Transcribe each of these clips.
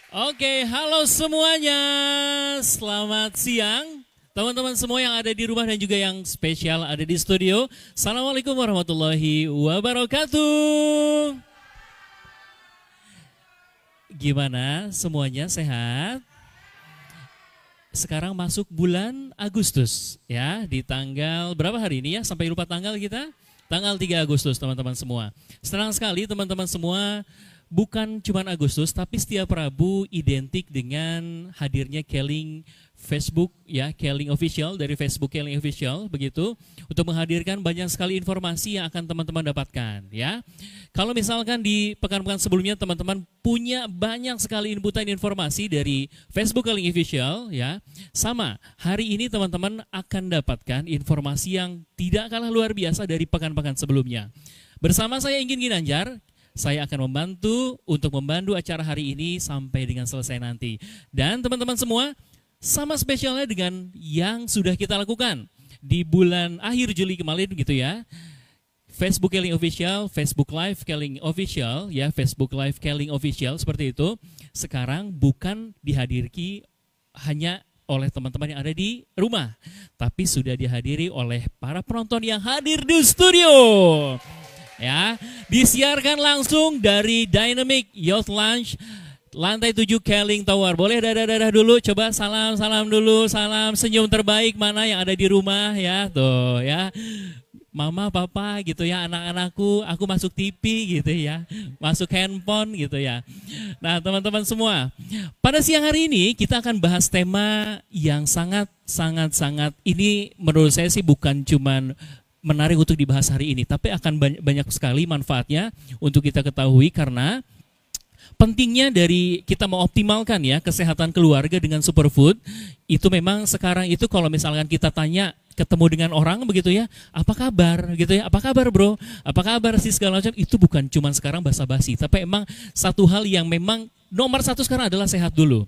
Oke, halo semuanya. Selamat siang. Teman-teman semua yang ada di rumah dan juga yang spesial ada di studio. Assalamualaikum warahmatullahi wabarakatuh. Gimana semuanya sehat? Sekarang masuk bulan Agustus ya, di tanggal berapa hari ini ya? Sampai lupa tanggal kita? Tanggal 3 Agustus teman-teman semua. Senang sekali teman-teman semua. Bukan cuma Agustus, tapi setiap Rabu identik dengan hadirnya Keling Facebook ya, Keling Official dari Facebook Keling Official begitu, untuk menghadirkan banyak sekali informasi yang akan teman-teman dapatkan ya. Kalau misalkan di pekan-pekan sebelumnya teman-teman punya banyak sekali inputan informasi dari Facebook Keling Official ya, sama hari ini teman-teman akan dapatkan informasi yang tidak kalah luar biasa dari pekan-pekan sebelumnya. Bersama saya Inggin Ginanjar. Saya akan membantu acara hari ini sampai dengan selesai nanti. Dan teman-teman semua, sama spesialnya dengan yang sudah kita lakukan di bulan akhir Juli kemarin gitu ya. Facebook Keling Official, Facebook Live Keling Official ya, Facebook Live Keling Official seperti itu. Sekarang bukan dihadirki hanya oleh teman-teman yang ada di rumah, tapi sudah dihadiri oleh para penonton yang hadir di studio. Ya, disiarkan langsung dari Dynamic Youth Lounge lantai 7 Keling Tower. Boleh dadah-dadah dulu, coba salam dulu, salam senyum terbaik mana yang ada di rumah ya, tuh ya. Mama, papa gitu ya, anak-anakku, aku masuk TV gitu ya, masuk handphone gitu ya. Nah teman-teman semua, pada siang hari ini kita akan bahas tema yang sangat ini menurut saya sih bukan cuman menarik untuk dibahas hari ini, tapi akan banyak sekali manfaatnya untuk kita ketahui karena pentingnya dari kita mengoptimalkan ya kesehatan keluarga dengan superfood. Itu memang sekarang itu kalau misalkan kita tanya ketemu dengan orang begitu ya, apa kabar gitu ya, apa kabar bro, apa kabar sih segala macam, itu bukan cuma sekarang basa-basi, tapi emang satu hal yang memang nomor satu sekarang adalah sehat dulu.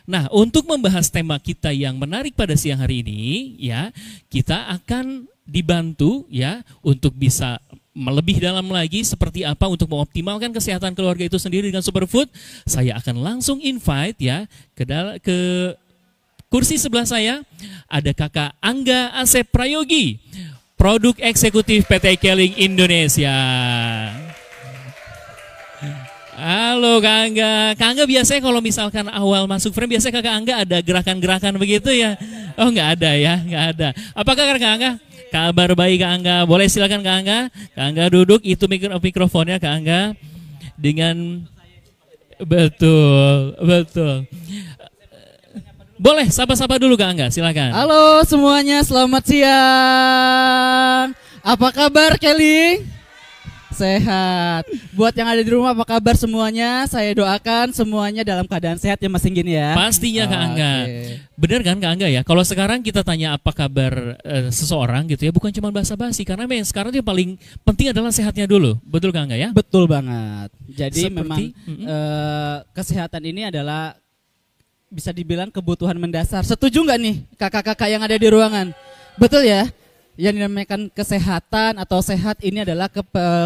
Nah, untuk membahas tema kita yang menarik pada siang hari ini ya, kita akan dibantu ya untuk bisa lebih dalam lagi seperti apa untuk mengoptimalkan kesehatan keluarga itu sendiri dengan superfood. Saya akan langsung invite ya ke kursi sebelah saya ada Kakak Angga Asep Prayogi, Produk Eksekutif PT Keling Indonesia. Halo Kak Angga. Kak Angga biasanya kalau misalkan awal masuk frame biasanya Kakak Angga ada gerakan-gerakan begitu ya? Oh nggak ada ya, nggak ada. Apakah Kak Angga? Kabar baik Kak Angga. Boleh silakan Kak Angga. Kak Angga duduk, itu mikrofonnya Kak Angga. Dengan betul. Boleh sapa-sapa dulu Kak Angga, silakan. Halo semuanya, selamat siang. Apa kabar Kelly? Sehat. Buat yang ada di rumah apa kabar semuanya? Saya doakan semuanya dalam keadaan sehat ya Mas Inggin ya. Pastinya Kak Angga. Benar kan Kak Angga ya? Kalau sekarang kita tanya apa kabar seseorang gitu ya, bukan cuma basa-basi, karena memang sekarang yang paling penting adalah sehatnya dulu. Betul Kak Angga ya? Betul banget. Jadi memang kesehatan ini adalah bisa dibilang kebutuhan mendasar. Setuju nggak nih kakak-kakak yang ada di ruangan? Betul ya? Yang dinamakan kesehatan atau sehat ini adalah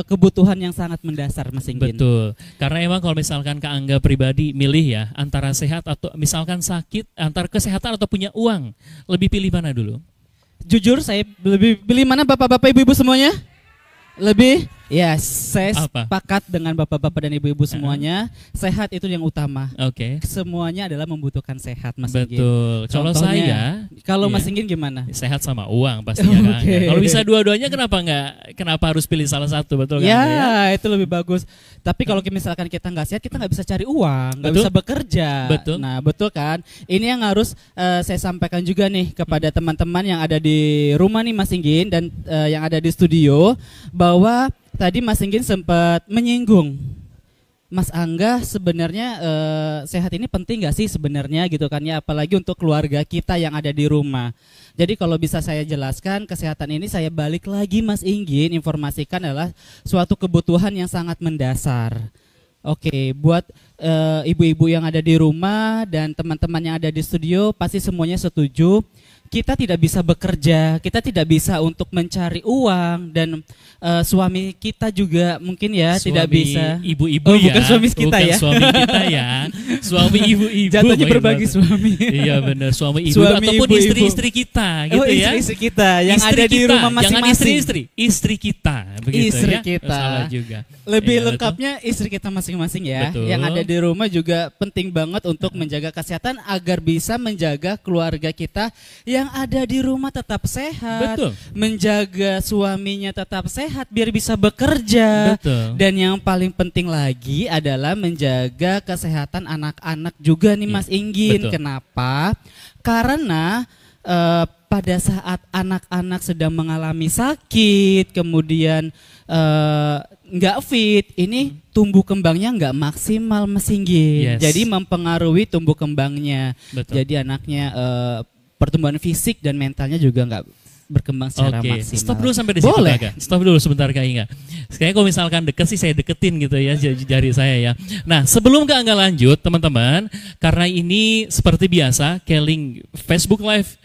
kebutuhan yang sangat mendasar Mas Inggin. Betul, karena emang kalau misalkan Kak Angga pribadi milih ya antara sehat atau misalkan sakit, antara kesehatan atau punya uang, lebih pilih mana dulu? Jujur saya lebih pilih mana bapak-bapak ibu-ibu semuanya? Lebih? Ya, saya sepakat dengan bapak-bapak dan ibu-ibu semuanya. Sehat itu yang utama. Oke. Semuanya adalah membutuhkan sehat, Mas Inggin. Betul. Kalau saya, kalau Mas Inggin gimana? Sehat sama uang pastinya Kak Angga. Kalau bisa dua-duanya kenapa harus pilih salah satu, betul kan? Ya, itu lebih bagus. Tapi kalau misalkan kita nggak sehat, kita nggak bisa cari uang, nggak bisa bekerja. Betul. Nah, betul kan? Ini yang harus saya sampaikan juga nih kepada teman-teman yang ada di rumah nih Mas Inggin dan yang ada di studio, bahwa tadi Mas Inggin sempat menyinggung, Mas Angga sebenarnya sehat ini penting gak sih sebenarnya gitu kan ya, apalagi untuk keluarga kita yang ada di rumah. Jadi kalau bisa saya jelaskan, kesehatan ini saya balik lagi Mas Inggin informasikan adalah suatu kebutuhan yang sangat mendasar. Oke, buat ibu-ibu yang ada di rumah dan teman-teman yang ada di studio pasti semuanya setuju kita tidak bisa bekerja, kita tidak bisa untuk mencari uang, dan suami kita juga mungkin ya Suami tidak bisa. ibu-ibu Oh, ya, bukan suami kita bukan ya. suami kita ya, suami ibu-ibu. Jatuhnya main berbagi banget. suami. Iya benar, suami ibu Suami ataupun ibu-ibu. istri-istri kita gitu Oh, ya. istri-istri kita yang Istri ada di kita, rumah jangan masing-masing. istri kita begitu Istri ya. kita. Salah juga. Lebih Iya, betul. lengkapnya istri kita masing-masing ya. Betul. Yang ada di rumah juga penting banget untuk menjaga kesehatan agar bisa menjaga keluarga kita yang ada di rumah tetap sehat. Betul. Menjaga suaminya tetap sehat biar bisa bekerja. Betul. Dan yang paling penting lagi adalah menjaga kesehatan anak-anak juga nih Iya, Mas Inggin. betul. Kenapa? Karena pada saat anak-anak sedang mengalami sakit, kemudian nggak fit, ini tumbuh kembangnya nggak maksimal Mas Inggin. Yes. Jadi mempengaruhi tumbuh kembangnya. Betul. Jadi anaknya pertumbuhan fisik dan mentalnya juga nggak berkembang secara Oke, maksimal. stop dulu sampai di situ Boleh. Kak. Stop dulu sebentar Kak Inga. Kayaknya kalau misalkan deket sih saya deketin gitu ya jari saya ya. Nah sebelum Kak Angga lanjut teman-teman, karena ini seperti biasa Keling Facebook Live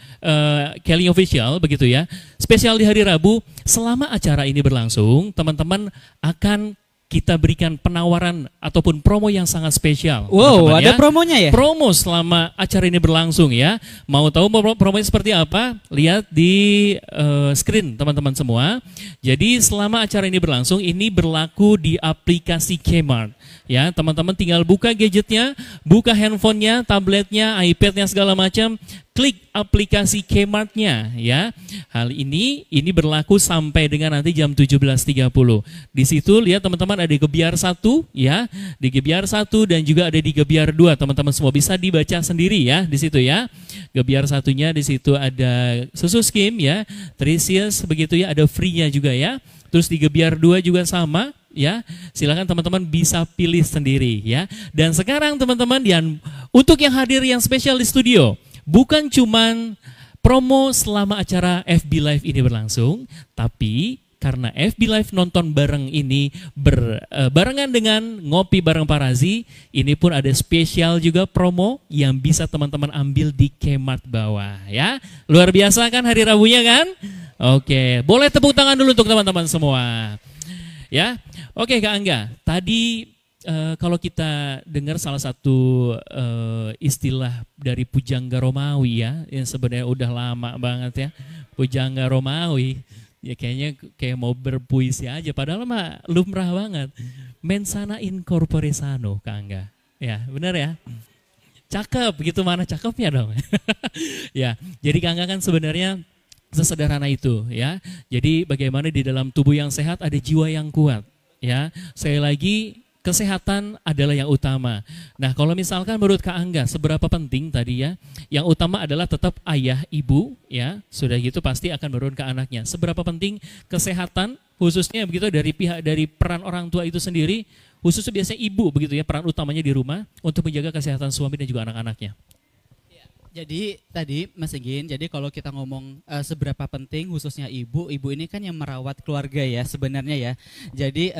Keling Official begitu ya. Spesial di hari Rabu, selama acara ini berlangsung teman-teman akan kita berikan penawaran ataupun promo yang sangat spesial. Wow, teman-teman ada ya. promonya ya? Promo selama acara ini berlangsung ya. Mau tahu promonya seperti apa? Lihat di screen teman-teman semua. Jadi selama acara ini berlangsung, ini berlaku di aplikasi Kmart. Ya, teman-teman tinggal buka gadgetnya, buka handphonenya, tabletnya, iPadnya segala macam. Klik aplikasi Kmart-nya ya. Hal ini berlaku sampai dengan nanti jam 17.30. Di situ lihat teman-teman ada di Gebiar 1 ya, di Gebiar 1 dan juga ada di Gebiar 2. Teman-teman semua bisa dibaca sendiri ya di situ ya. Gebiar 1-nya di situ ada susu skim ya, Trisius begitu ya, ada free-nya juga ya. Terus di Gebiar 2 juga sama ya. Silakan teman-teman bisa pilih sendiri ya. Dan sekarang teman-teman untuk yang hadir yang spesial di studio, bukan cuman promo selama acara FB Live ini berlangsung, tapi karena FB Live nonton bareng ini barengan dengan ngopi bareng Parazi, ini pun ada spesial juga promo yang bisa teman-teman ambil di Kmart bawah ya. Luar biasa kan hari Rabunya kan? Oke, boleh tepuk tangan dulu untuk teman-teman semua. Ya. Oke Kak Angga, tadi kalau kita dengar salah satu istilah dari Pujangga Romawi ya, yang sebenarnya udah lama banget ya, Pujangga Romawi, ya kayaknya kayak mau berpuisi aja, padahal mah lumrah banget. Mensana in corpore sano, Kak Angga. Ya, benar ya? Cakep, gitu mana cakepnya dong. Ya, jadi Kak Angga kan sebenarnya sesederhana itu ya. Jadi bagaimana di dalam tubuh yang sehat ada jiwa yang kuat ya. Sekali lagi, kesehatan adalah yang utama. Nah, kalau misalkan menurut Kak Angga seberapa penting tadi ya? Yang utama adalah tetap ayah, ibu ya. Sudah gitu pasti akan menurun ke anaknya. Seberapa penting kesehatan khususnya begitu dari peran orang tua itu sendiri, khususnya biasanya ibu begitu ya, peran utamanya di rumah untuk menjaga kesehatan suami dan juga anak-anaknya. Jadi tadi Mas Inggin, jadi kalau kita ngomong seberapa penting khususnya ibu ini kan yang merawat keluarga ya sebenarnya ya. Jadi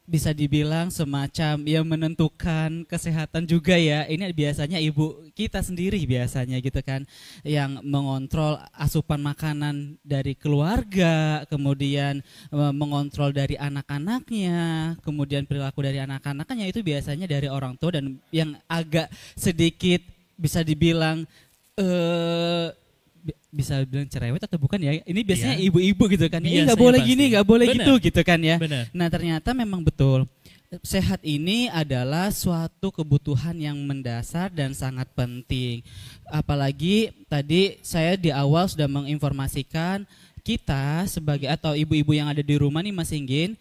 bisa dibilang semacam yang menentukan kesehatan juga ya. Ini biasanya ibu kita sendiri biasanya gitu kan, yang mengontrol asupan makanan dari keluarga, kemudian mengontrol dari anak-anaknya, kemudian perilaku dari anak-anaknya itu biasanya dari orang tua, dan yang agak sedikit bisa dibilang bisa bilang cerewet atau bukan ya, ini biasanya ibu-ibu gitu kan, ini nggak boleh pasti. Gini nggak boleh gitu kan ya. Bener. Nah ternyata memang betul, sehat ini adalah suatu kebutuhan yang mendasar dan sangat penting. Apalagi tadi saya di awal sudah menginformasikan kita sebagai atau ibu-ibu yang ada di rumah nih Mas Inggin,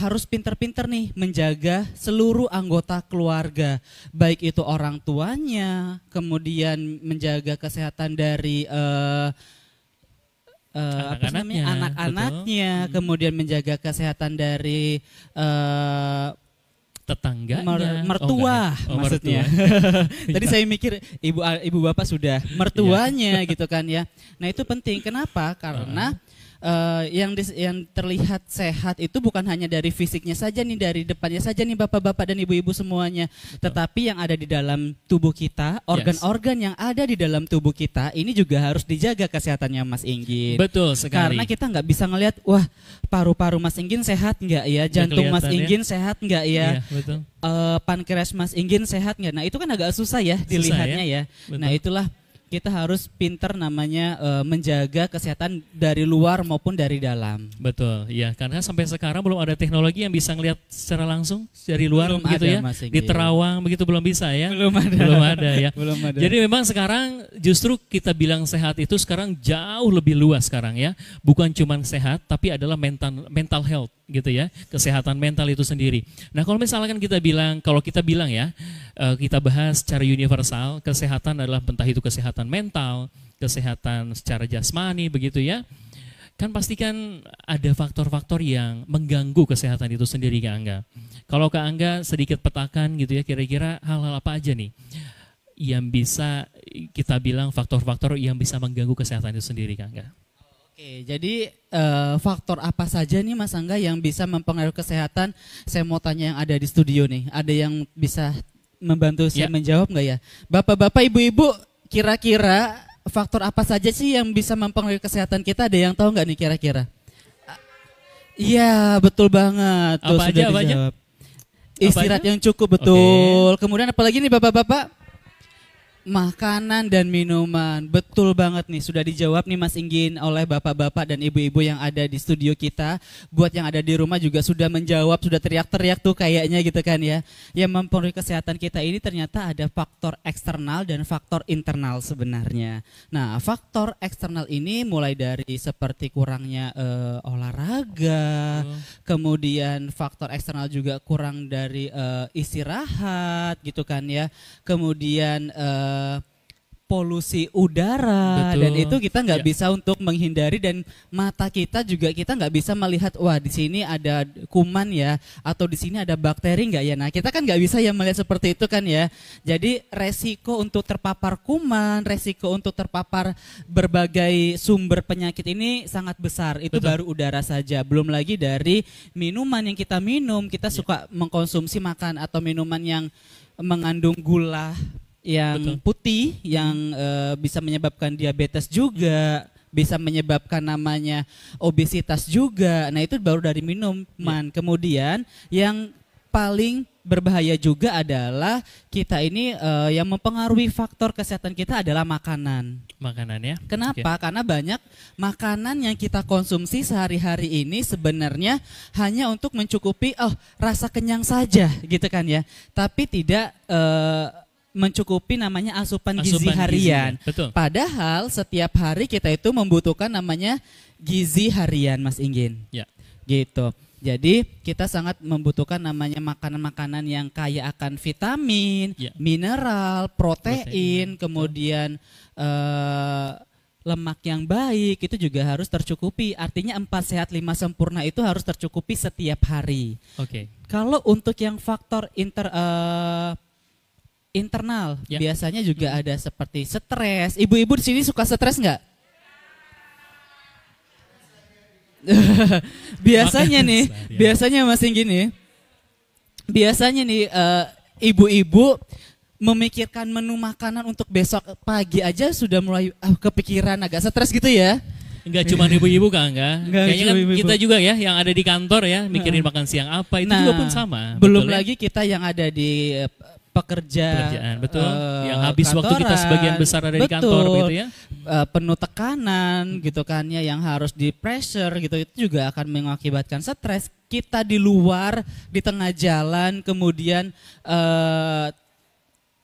harus pinter-pinter nih menjaga seluruh anggota keluarga, baik itu orang tuanya, kemudian menjaga kesehatan dari anak-anaknya, kemudian menjaga kesehatan dari tetangganya, mertua maksudnya. Tadi saya mikir ibu bapak sudah mertuanya gitu kan ya. Nah itu penting. Kenapa? Karena yang terlihat sehat itu bukan hanya dari fisiknya saja nih, dari depannya saja nih bapak-bapak dan ibu-ibu semuanya, tetapi yang ada di dalam tubuh kita, organ-organ yang ada di dalam tubuh kita ini juga harus dijaga kesehatannya Mas Inggin. Betul sekali. Karena kita nggak bisa ngelihat, wah paru-paru Mas Inggin sehat nggak ya, jantung Mas Inggin sehat nggak ya, betul. Pankreas Mas Inggin sehat nggak? Nah itu kan agak susah ya dilihatnya ya. Nah itulah kita harus pinter namanya menjaga kesehatan dari luar maupun dari dalam. Betul, ya, karena sampai sekarang belum ada teknologi yang bisa ngelihat secara langsung dari luar, belum begitu ya. Di terawang begitu belum bisa ya. Belum ada ya. Belum ada. Jadi memang sekarang justru kita bilang sehat itu sekarang jauh lebih luas sekarang ya. Bukan cuma sehat tapi adalah mental health gitu ya, kesehatan mental itu sendiri. Nah kalau misalkan kita bilang ya, kita bahas secara universal, kesehatan adalah entah itu kesehatan mental, kesehatan secara jasmani begitu ya, kan pastikan ada faktor-faktor yang mengganggu kesehatan itu sendiri Kak Angga. Kalau Kak Angga sedikit petakan gitu ya, kira-kira hal-hal apa aja nih yang bisa kita bilang faktor-faktor yang bisa mengganggu kesehatan itu sendiri Kak Angga? Oke, jadi faktor apa saja nih Mas Angga yang bisa mempengaruhi kesehatan? Saya mau tanya yang ada di studio nih, ada yang bisa membantu saya menjawab nggak ya? Bapak-bapak, ibu-ibu, kira-kira faktor apa saja sih yang bisa mempengaruhi kesehatan kita? Ada yang tahu nggak nih kira-kira? Iya, betul banget. Tuh, apa sudah aja? Istirahat yang cukup, betul. Kemudian apa lagi nih bapak-bapak? Makanan dan minuman, betul banget nih, sudah dijawab nih Mas Inggin oleh bapak-bapak dan ibu-ibu yang ada di studio kita. Buat yang ada di rumah juga sudah menjawab, sudah teriak-teriak tuh kayaknya gitu kan ya. Yang mempengaruhi kesehatan kita ini ternyata ada faktor eksternal dan faktor internal sebenarnya. Nah faktor eksternal ini mulai dari seperti kurangnya olahraga, kemudian faktor eksternal juga kurang dari istirahat gitu kan ya, kemudian polusi udara. Betul. Dan itu kita nggak bisa untuk menghindari, dan mata kita juga kita nggak bisa melihat wah di sini ada kuman ya atau di sini ada bakteri nggak ya. Nah kita kan nggak bisa ya melihat seperti itu kan ya. Jadi resiko untuk terpapar kuman, resiko untuk terpapar berbagai sumber penyakit ini sangat besar. Itu betul. Baru udara saja, belum lagi dari minuman yang kita minum. Kita suka mengkonsumsi makan atau minuman yang mengandung gula yang putih yang bisa menyebabkan diabetes juga, bisa menyebabkan namanya obesitas juga. Nah itu baru dari minuman. Kemudian yang paling berbahaya juga adalah kita ini yang mempengaruhi faktor kesehatan kita adalah makanan. Makanan ya. Kenapa? Karena banyak makanan yang kita konsumsi sehari-hari ini sebenarnya hanya untuk mencukupi rasa kenyang saja gitu kan ya. Tapi tidak mencukupi namanya asupan gizi harian. Betul. Padahal setiap hari kita itu membutuhkan namanya gizi harian Mas Inggin. Ya. Gitu. Jadi kita sangat membutuhkan namanya makanan-makanan yang kaya akan vitamin, mineral, protein, kemudian lemak yang baik itu juga harus tercukupi. Artinya 4 sehat 5 sempurna itu harus tercukupi setiap hari. Oke. Kalau untuk yang faktor internal biasanya juga ada seperti stres. Ibu-ibu di sini suka stres nggak? biasanya Mas Inggin nih, biasanya nih ibu-ibu memikirkan menu makanan untuk besok pagi aja sudah mulai kepikiran, agak stres gitu ya. Enggak cuma ibu-ibu Kak Angga. Kayaknya kan ibu-ibu. Kita juga ya yang ada di kantor ya mikirin makan siang apa, itu juga pun sama. Belum lagi kita yang ada di pekerjaan, betul, yang habis kantoran, waktu kita sebagian besar ada di kantor gitu ya, penuh tekanan gitu kan ya, yang harus di pressure gitu, itu juga akan mengakibatkan stres. Kita di luar di tengah jalan kemudian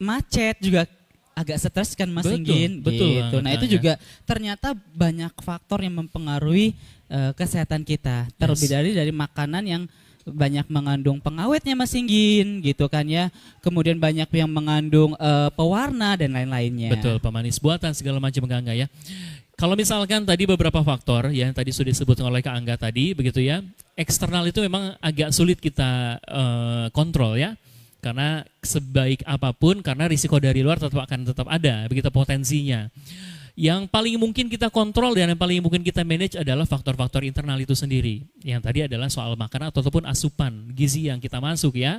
macet juga agak stres kan Mas Inggin, gitu. Nah itu juga ternyata banyak faktor yang mempengaruhi kesehatan kita, terlebih dari makanan yang banyak mengandung pengawetnya Mas Inggin gitu kan ya, kemudian banyak yang mengandung pewarna dan lain-lainnya. Betul, pemanis buatan segala macam Kak Angga ya. Kalau misalkan tadi beberapa faktor ya tadi sudah disebutkan oleh Kak Angga tadi begitu ya, eksternal itu memang agak sulit kita kontrol ya, karena sebaik apapun karena risiko dari luar tetap ada begitu potensinya. Yang paling mungkin kita kontrol dan yang paling mungkin kita manage adalah faktor-faktor internal itu sendiri. Yang tadi adalah soal makanan ataupun asupan gizi yang kita masuk ya.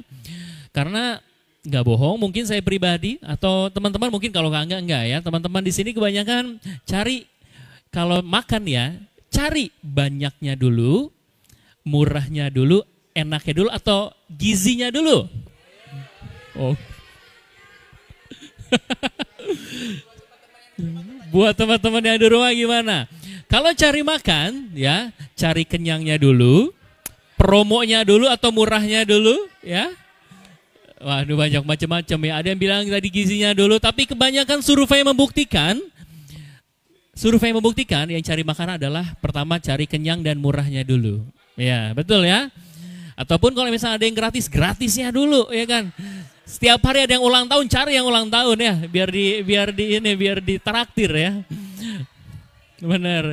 Karena nggak bohong, mungkin saya pribadi atau teman-teman mungkin kalau enggak ya. Teman-teman di sini kebanyakan cari kalau makan ya, cari banyaknya dulu, murahnya dulu, enaknya dulu atau gizinya dulu. Oh. Buat teman-teman yang di rumah gimana? Kalau cari makan ya, cari kenyangnya dulu, promonya dulu atau murahnya dulu ya. Waduh banyak macam-macam ya. Ada yang bilang tadi gizinya dulu, tapi kebanyakan survei membuktikan yang cari makan adalah pertama cari kenyang dan murahnya dulu. Ya, betul ya. Ataupun kalau misalnya ada yang gratisnya dulu ya kan. Setiap hari ada yang ulang tahun, cari yang ulang tahun ya, biar ditraktir ya. Benar.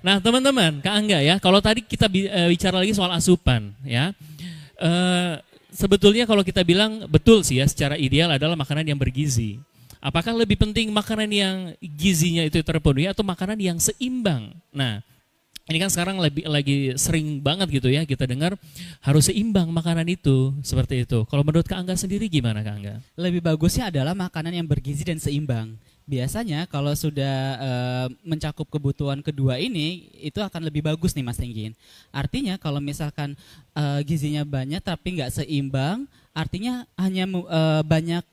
Nah teman-teman, Kak Angga ya, kalau tadi kita bicara lagi soal asupan ya. Sebetulnya kalau kita bilang betul sih ya, secara ideal adalah makanan yang bergizi. Apakah lebih penting makanan yang gizinya itu terpenuhi atau makanan yang seimbang? Nah, ini kan sekarang lagi sering banget gitu ya kita dengar harus seimbang makanan itu, seperti itu. Kalau menurut Kak Angga sendiri gimana Kak Angga? Lebih bagusnya adalah makanan yang bergizi dan seimbang. Biasanya kalau sudah mencakup kebutuhan kedua ini, itu akan lebih bagus nih Mas Enggin. Artinya kalau misalkan gizinya banyak tapi nggak seimbang, artinya hanya banyak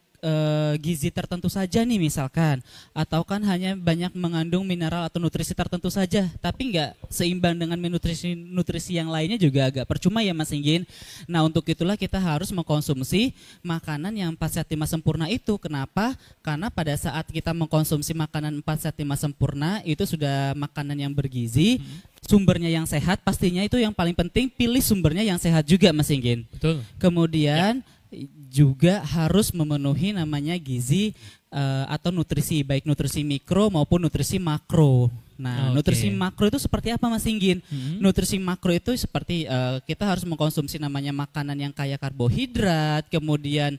gizi tertentu saja nih misalkan, atau kan hanya banyak mengandung mineral atau nutrisi tertentu saja, tapi nggak seimbang dengan nutrisi yang lainnya juga agak percuma ya Mas Enggin. Nah untuk itulah kita harus mengkonsumsi makanan yang 4 set 5 sempurna itu. Kenapa? Karena pada saat kita mengkonsumsi makanan 4 set 5 sempurna itu sudah makanan yang bergizi, sumbernya yang sehat, pastinya itu yang paling penting, pilih sumbernya yang sehat juga Mas Enggin. Betul. Kemudian juga harus memenuhi namanya gizi atau nutrisi, baik nutrisi mikro maupun nutrisi makro. Nah, nutrisi makro itu seperti apa Mas Enggin? Nutrisi makro itu seperti kita harus mengkonsumsi namanya makanan yang kaya karbohidrat, kemudian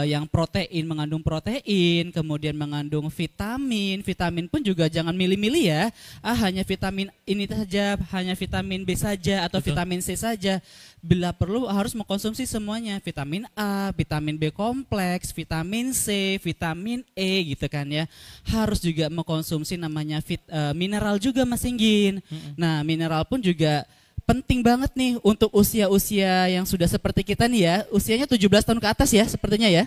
yang protein, mengandung protein, kemudian mengandung vitamin. Vitamin pun juga jangan milih-milih ya. Hanya vitamin ini saja, hanya vitamin B saja atau vitamin C saja. Bila perlu harus mengkonsumsi semuanya, vitamin A, vitamin B kompleks, vitamin C, vitamin E gitu kan ya. Harus juga mengkonsumsi namanya mineral juga Mas Enggin. Nah mineral pun juga penting banget nih untuk usia-usia yang sudah seperti kita nih ya. Usianya 17 tahun ke atas ya sepertinya ya.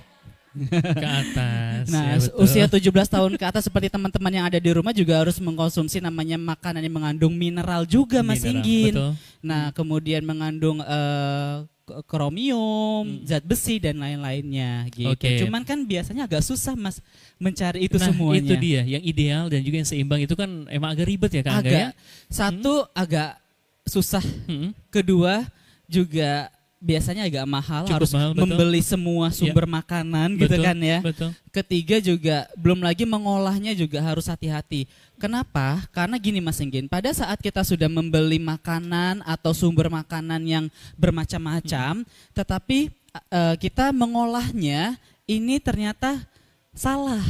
Ke atas. Nah ya usia 17 tahun ke atas seperti teman-teman yang ada di rumah juga harus mengkonsumsi namanya makanan yang mengandung mineral juga Mas Enggin. Nah kemudian mengandung kromium, zat besi dan lain-lainnya gitu. Cuman kan biasanya agak susah Mas mencari itu semuanya. Itu dia, yang ideal dan juga yang seimbang itu kan emang agak ribet ya Kak Angga ya. Satu agak susah, kedua juga biasanya agak mahal, cukup harus mahal, membeli semua sumber makanan gitu kan ya. Ketiga juga belum lagi mengolahnya juga harus hati-hati. Kenapa? Karena gini Mas Enggin, pada saat kita sudah membeli makanan atau sumber makanan yang bermacam-macam, tetapi kita mengolahnya ini ternyata salah.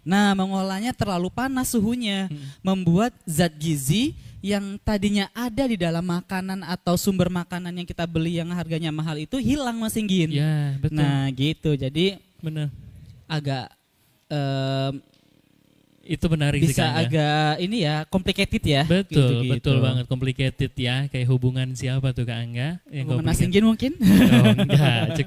Nah, mengolahnya terlalu panas suhunya, membuat zat gizi yang tadinya ada di dalam makanan atau sumber makanan yang kita beli yang harganya mahal itu hilang Mas Enggin. Ya, betul. Nah, gitu. Jadi benar. Agak itu menarik bisa agak ini ya complicated ya. Betul, gitu. Betul banget complicated ya. Kayak hubungan siapa tuh Kak Angga? Hubungan Mas Enggin mungkin? Oh, enggak,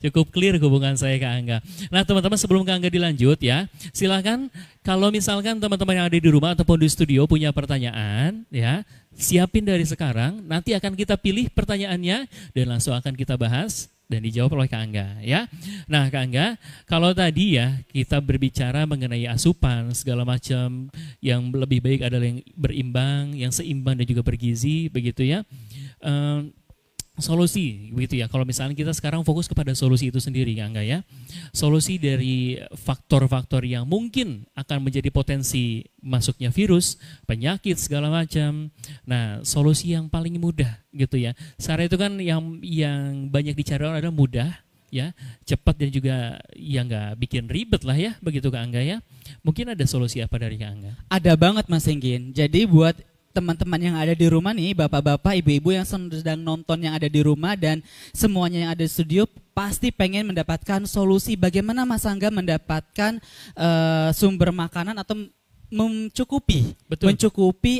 cukup clear hubungan saya Kak Angga. Nah teman-teman sebelum Kak Angga dilanjut ya, silakan kalau misalkan teman-teman yang ada di rumah ataupun di studio punya pertanyaan ya, siapin dari sekarang. Nanti akan kita pilih pertanyaannya dan langsung akan kita bahas dan dijawab oleh Kak Angga ya. Nah Kak Angga, kalau tadi ya kita berbicara mengenai asupan segala macam, yang lebih baik adalah yang berimbang, yang seimbang dan juga bergizi begitu ya. Solusi begitu ya. Kalau misalnya kita sekarang fokus kepada solusi itu sendiri Kak Angga ya. Solusi dari faktor-faktor yang mungkin akan menjadi potensi masuknya virus, penyakit segala macam. Nah, solusi yang paling mudah gitu ya. Sekarang itu kan yang banyak dicari orang adalah mudah, ya, cepat dan juga ya nggak bikin ribet lah ya, begitu Kak Angga ya. Mungkin ada solusi apa dari Kak Angga? Ada banget Mas Singgin. Jadi buat teman-teman yang ada di rumah nih, bapak-bapak, ibu-ibu yang sedang nonton yang ada di rumah dan semuanya yang ada di studio pasti pengen mendapatkan solusi bagaimana Mas Angga mendapatkan sumber makanan atau mencukupi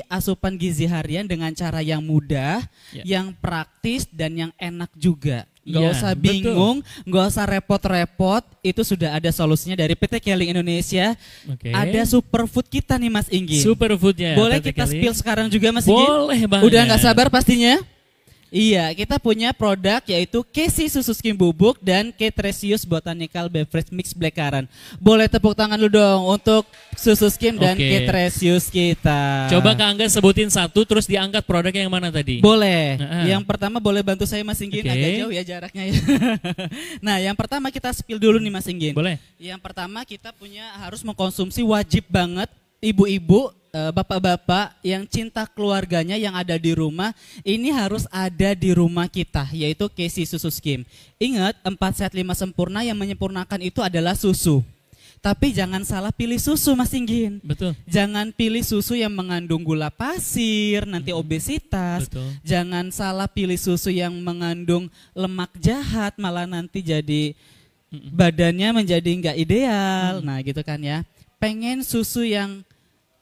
asupan gizi harian dengan cara yang mudah, yang praktis dan yang enak juga. Nggak usah bingung, nggak usah repot-repot, itu sudah ada solusinya dari PT Keling Indonesia. Ada superfood kita nih Mas Inggin. Superfoodnya. Boleh kita spill sekarang juga Mas Inggin? Boleh banget. Udah nggak sabar pastinya? Iya, kita punya produk yaitu Casey Susu Skim Bubuk dan Ketresius Botanical Beverage Mix Blackcurrant. Boleh tepuk tangan dulu dong untuk Susu Skim dan Ketresius kita. Coba Kak Angga sebutin satu terus diangkat produknya yang mana tadi? Boleh. Yang pertama boleh bantu saya Mas Inggin, agak jauh ya jaraknya ya. Nah, yang pertama kita spill dulu nih Mas Inggin. Boleh. Yang pertama kita punya harus mengkonsumsi wajib banget ibu-ibu, bapak-bapak yang cinta keluarganya yang ada di rumah, ini harus ada di rumah kita, yaitu Casey Susu Skim. Ingat, 4 sehat 5 sempurna, yang menyempurnakan itu adalah susu. Tapi jangan salah pilih susu Mas Inggin. Betul. Jangan pilih susu yang mengandung gula pasir, nanti obesitas. Betul. Jangan salah pilih susu yang mengandung lemak jahat, malah nanti jadi badannya menjadi nggak ideal. Nah gitu kan ya. Pengen susu yang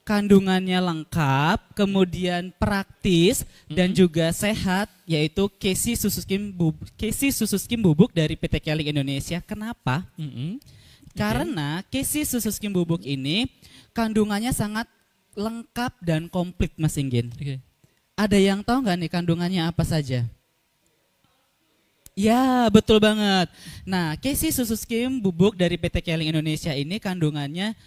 kandungannya lengkap, kemudian praktis dan juga sehat, yaitu Casey Susu Skim Bubuk dari PT Keling Indonesia. Kenapa? Karena Casey Susu Skim Bubuk ini kandungannya sangat lengkap dan komplit Mas Inggin. Ada yang tahu nggak nih kandungannya apa saja? Ya, betul banget. Nah, Casey Susu Skim Bubuk dari PT Keling Indonesia ini kandungannya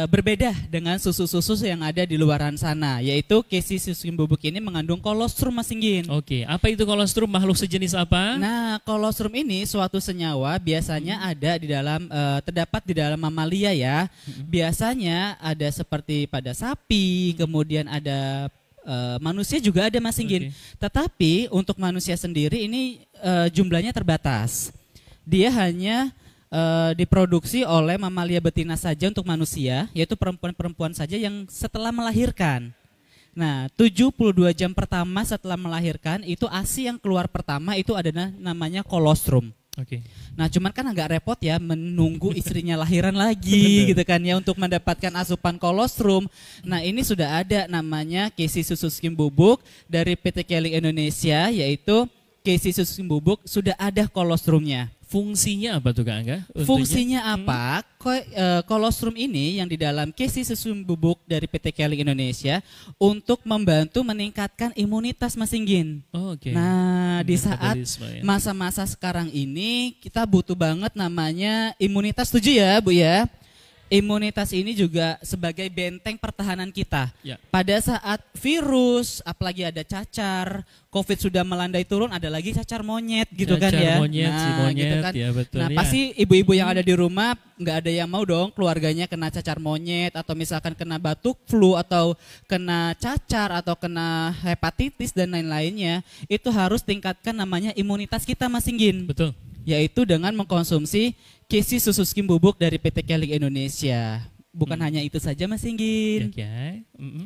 berbeda dengan susu-susu yang ada di luaran sana, yaitu Casey Susu Skim Bubuk ini mengandung kolostrum Mas Inggin. Apa itu kolostrum? Makhluk sejenis apa? Nah, kolostrum ini suatu senyawa biasanya ada di dalam terdapat di dalam mamalia ya. Biasanya ada seperti pada sapi, kemudian ada manusia juga ada Mas Inggin. Tetapi untuk manusia sendiri ini jumlahnya terbatas. Dia hanya diproduksi oleh mamalia betina saja untuk manusia, yaitu perempuan-perempuan saja yang setelah melahirkan. Nah, 72 jam pertama setelah melahirkan itu ASI yang keluar pertama itu adalah namanya kolostrum. Nah, cuman kan agak repot ya menunggu istrinya lahiran lagi gitu kan ya untuk mendapatkan asupan kolostrum. Nah, ini sudah ada namanya Casey Susu Skim Bubuk dari PT Keling Indonesia, yaitu Casey Susu Skim Bubuk sudah ada kolostrumnya. Fungsinya apa tuh Kak Angga? Fungsinya apa? Kolostrum ini yang di dalam Casey Susu Skim Bubuk dari PT Keling Indonesia untuk membantu meningkatkan imunitas Mas Inggin. Nah, di saat masa-masa sekarang ini kita butuh banget namanya imunitas, setuju ya Bu ya? Imunitas ini juga sebagai benteng pertahanan kita. Pada saat virus, apalagi ada cacar, COVID sudah melandai turun, ada lagi cacar monyet gitu kan ya. Monyet, gitu kan. Ya, betul, nah pasti ibu-ibu yang ada di rumah nggak ada yang mau dong keluarganya kena cacar monyet atau misalkan kena batuk flu atau kena cacar atau kena hepatitis dan lain-lainnya. Itu harus tingkatkan namanya imunitas kita Mas Inggin. Betul. Yaitu dengan mengkonsumsi Casey Susu Skim Bubuk dari PT Keling Indonesia. Bukan hanya itu saja Mas Inggin.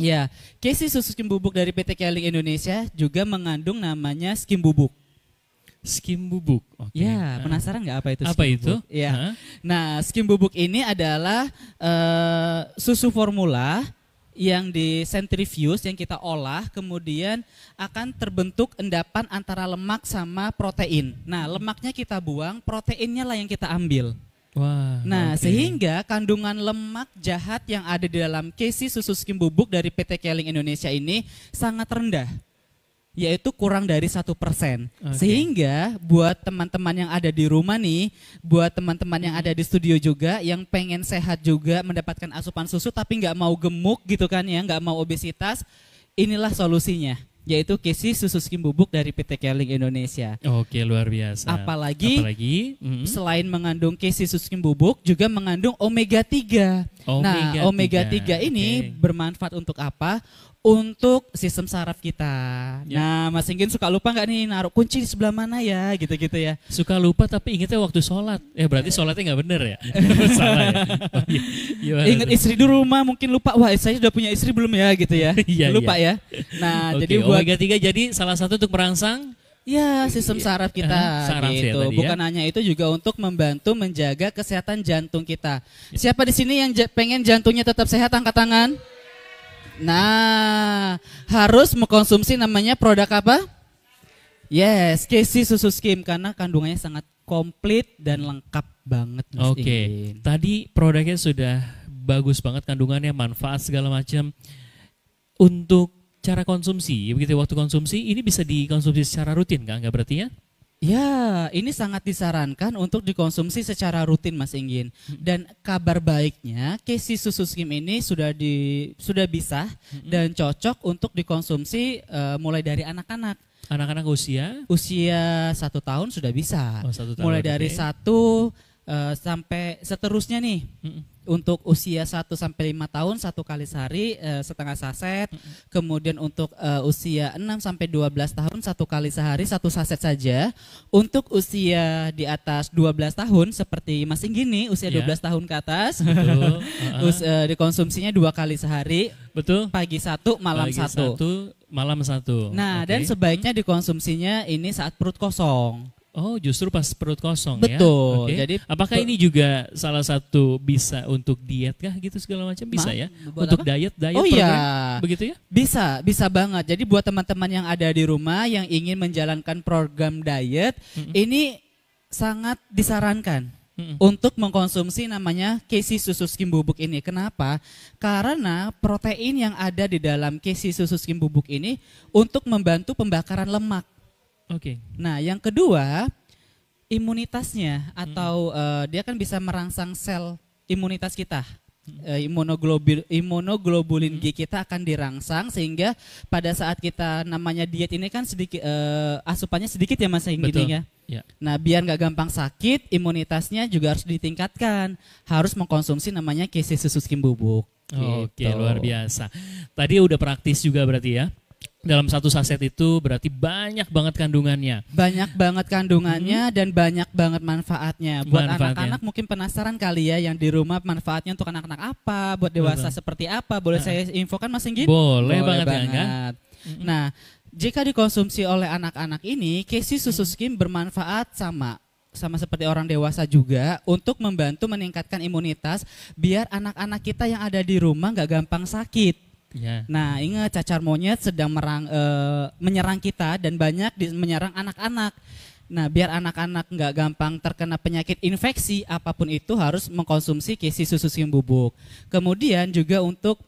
Ya, Casey Susu Skim Bubuk dari PT Keling Indonesia juga mengandung namanya skim bubuk. Skim bubuk. Ya, penasaran nggak apa itu? Apa itu? Ya. Nah, skim bubuk ini adalah susu formula yang disentrifuge, yang kita olah, kemudian akan terbentuk endapan antara lemak sama protein. Nah, lemaknya kita buang, proteinnya lah yang kita ambil. Sehingga kandungan lemak jahat yang ada di dalam Casey Susu Skim Bubuk dari PT Keling Indonesia ini sangat rendah, yaitu kurang dari 1%. Sehingga buat teman-teman yang ada di rumah nih, buat teman-teman yang ada di studio juga, yang pengen sehat juga, mendapatkan asupan susu tapi nggak mau gemuk gitu kan ya, nggak mau obesitas, inilah solusinya, yaitu Casey Susu Skim Bubuk dari PT Keling Indonesia. Luar biasa. Apalagi selain mengandung Casey Susu Skim Bubuk, juga mengandung omega 3. Nah, omega 3 ini bermanfaat untuk apa? Untuk sistem saraf kita. Ya. Nah, Mas Inggin suka lupa nggak nih naruh kunci di sebelah mana ya, gitu-gitu ya? Suka lupa tapi ingetnya waktu sholat. Berarti sholatnya nggak bener ya? Salah ya? Ingat istri di rumah mungkin lupa. Wah, saya sudah punya istri belum ya, gitu ya? Lupa ya. Nah, jadi buat omega 3 jadi salah satu untuk merangsang ya sistem saraf kita saraf gitu. Ya, bukan hanya itu, juga untuk membantu menjaga kesehatan jantung kita. Siapa di sini yang pengen jantungnya tetap sehat, angkat tangan? Nah, harus mengkonsumsi namanya produk apa? Yes, KC Susu Skim, karena kandungannya sangat komplit dan lengkap banget. Oke, tadi produknya sudah bagus banget, kandungannya, manfaat segala macam. Untuk cara konsumsi, begitu waktu konsumsi, ini bisa dikonsumsi secara rutin nggak berarti ya? Ya, ini sangat disarankan untuk dikonsumsi secara rutin, Mas Inggin. Dan kabar baiknya, KC Susu Skim ini sudah bisa dan cocok untuk dikonsumsi mulai dari anak-anak. Anak-anak usia 1 tahun sudah bisa. Mulai dari 1 sampai seterusnya nih. Untuk usia 1 sampai 5 tahun 1 kali sehari setengah saset. Kemudian untuk usia 6 sampai 12 tahun 1 kali sehari 1 saset saja. Untuk usia di atas 12 tahun seperti Mas Inggin nih, usia 12 tahun ke atas. Betul. Dikonsumsinya 2 kali sehari. Betul. Pagi 1, malam 1. Malam 1. Nah, dan sebaiknya dikonsumsinya ini saat perut kosong. Oh, justru pas perut kosong. Betul. Ya? Jadi apakah ini juga salah satu bisa untuk diet kah gitu segala macam, bisa ya? Untuk apa? diet Oh program, iya. begitu ya? Bisa banget. Jadi buat teman-teman yang ada di rumah yang ingin menjalankan program diet, ini sangat disarankan untuk mengkonsumsi namanya KC Susu Skim Bubuk ini. Kenapa? Karena protein yang ada di dalam KC Susu Skim Bubuk ini untuk membantu pembakaran lemak. Oke. Nah, yang kedua, imunitasnya atau dia kan bisa merangsang sel imunitas kita. Imunoglobulin G kita akan dirangsang, sehingga pada saat kita namanya diet ini kan sedikit asupannya sedikit ya Mas Inggin ya. Nah, biar nggak gampang sakit, imunitasnya juga harus ditingkatkan. Harus mengkonsumsi namanya KC Susu Skim Bubuk. Oke, luar biasa. Tadi udah praktis juga berarti ya. Dalam 1 saset itu berarti banyak banget kandungannya. Banyak banget kandungannya dan banyak banget manfaatnya. Buat anak-anak mungkin penasaran kali ya yang di rumah, manfaatnya untuk anak-anak apa, buat dewasa seperti apa. Boleh saya infokan Mas Inggin? Boleh banget. Ya, Nah, jika dikonsumsi oleh anak-anak ini, KC Susu Skim bermanfaat sama seperti orang dewasa juga untuk membantu meningkatkan imunitas biar anak-anak kita yang ada di rumah nggak gampang sakit. Nah, ingat cacar monyet sedang menyerang kita dan banyak menyerang anak-anak. Nah, biar anak-anak nggak gampang terkena penyakit infeksi apapun itu, harus mengkonsumsi KC Susu Skim Bubuk. Kemudian juga untuk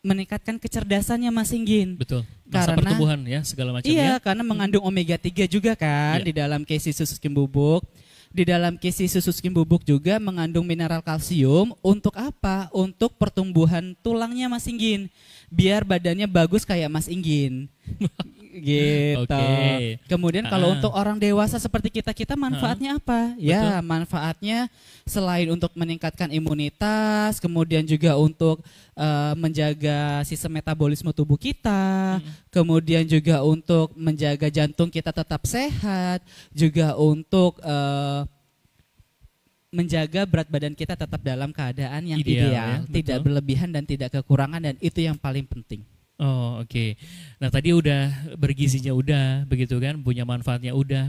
meningkatkan kecerdasannya Mas Inggin. Betul. Masa pertumbuhan ya segala macam. Iya, karena mengandung omega 3 juga kan di dalam KC Susu Skim Bubuk. Di dalam KC Susu Skim Bubuk juga mengandung mineral kalsium. Untuk apa? Untuk pertumbuhan tulangnya Mas Inggin. Biar badannya bagus kayak Mas Inggin. Gitu. Kemudian kalau untuk orang dewasa seperti kita manfaatnya apa? Ya, manfaatnya selain untuk meningkatkan imunitas, kemudian juga untuk menjaga sistem metabolisme tubuh kita, kemudian juga untuk menjaga jantung kita tetap sehat, juga untuk menjaga berat badan kita tetap dalam keadaan yang ideal, tidak berlebihan dan tidak kekurangan, dan itu yang paling penting. Oh, oke. Nah, tadi udah bergizinya udah, begitu kan, punya manfaatnya udah.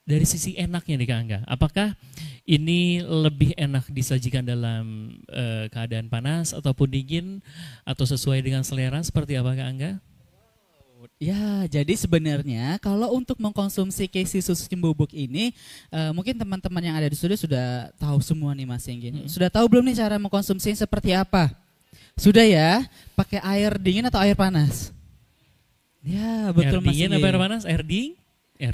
Dari sisi enaknya nih Kak Angga, apakah ini lebih enak disajikan dalam keadaan panas ataupun dingin, atau sesuai dengan selera, seperti apa Kak Angga? Ya, jadi sebenarnya kalau untuk mengkonsumsi KC Susu Skim Bubuk ini, mungkin teman-teman yang ada di studio sudah tahu semua nih Mas Inggin. Sudah tahu belum nih cara mengkonsumsi seperti apa? Sudah ya? Pakai air dingin atau air panas? Ya, betul Mas Inggin. Air dingin apa air panas? Air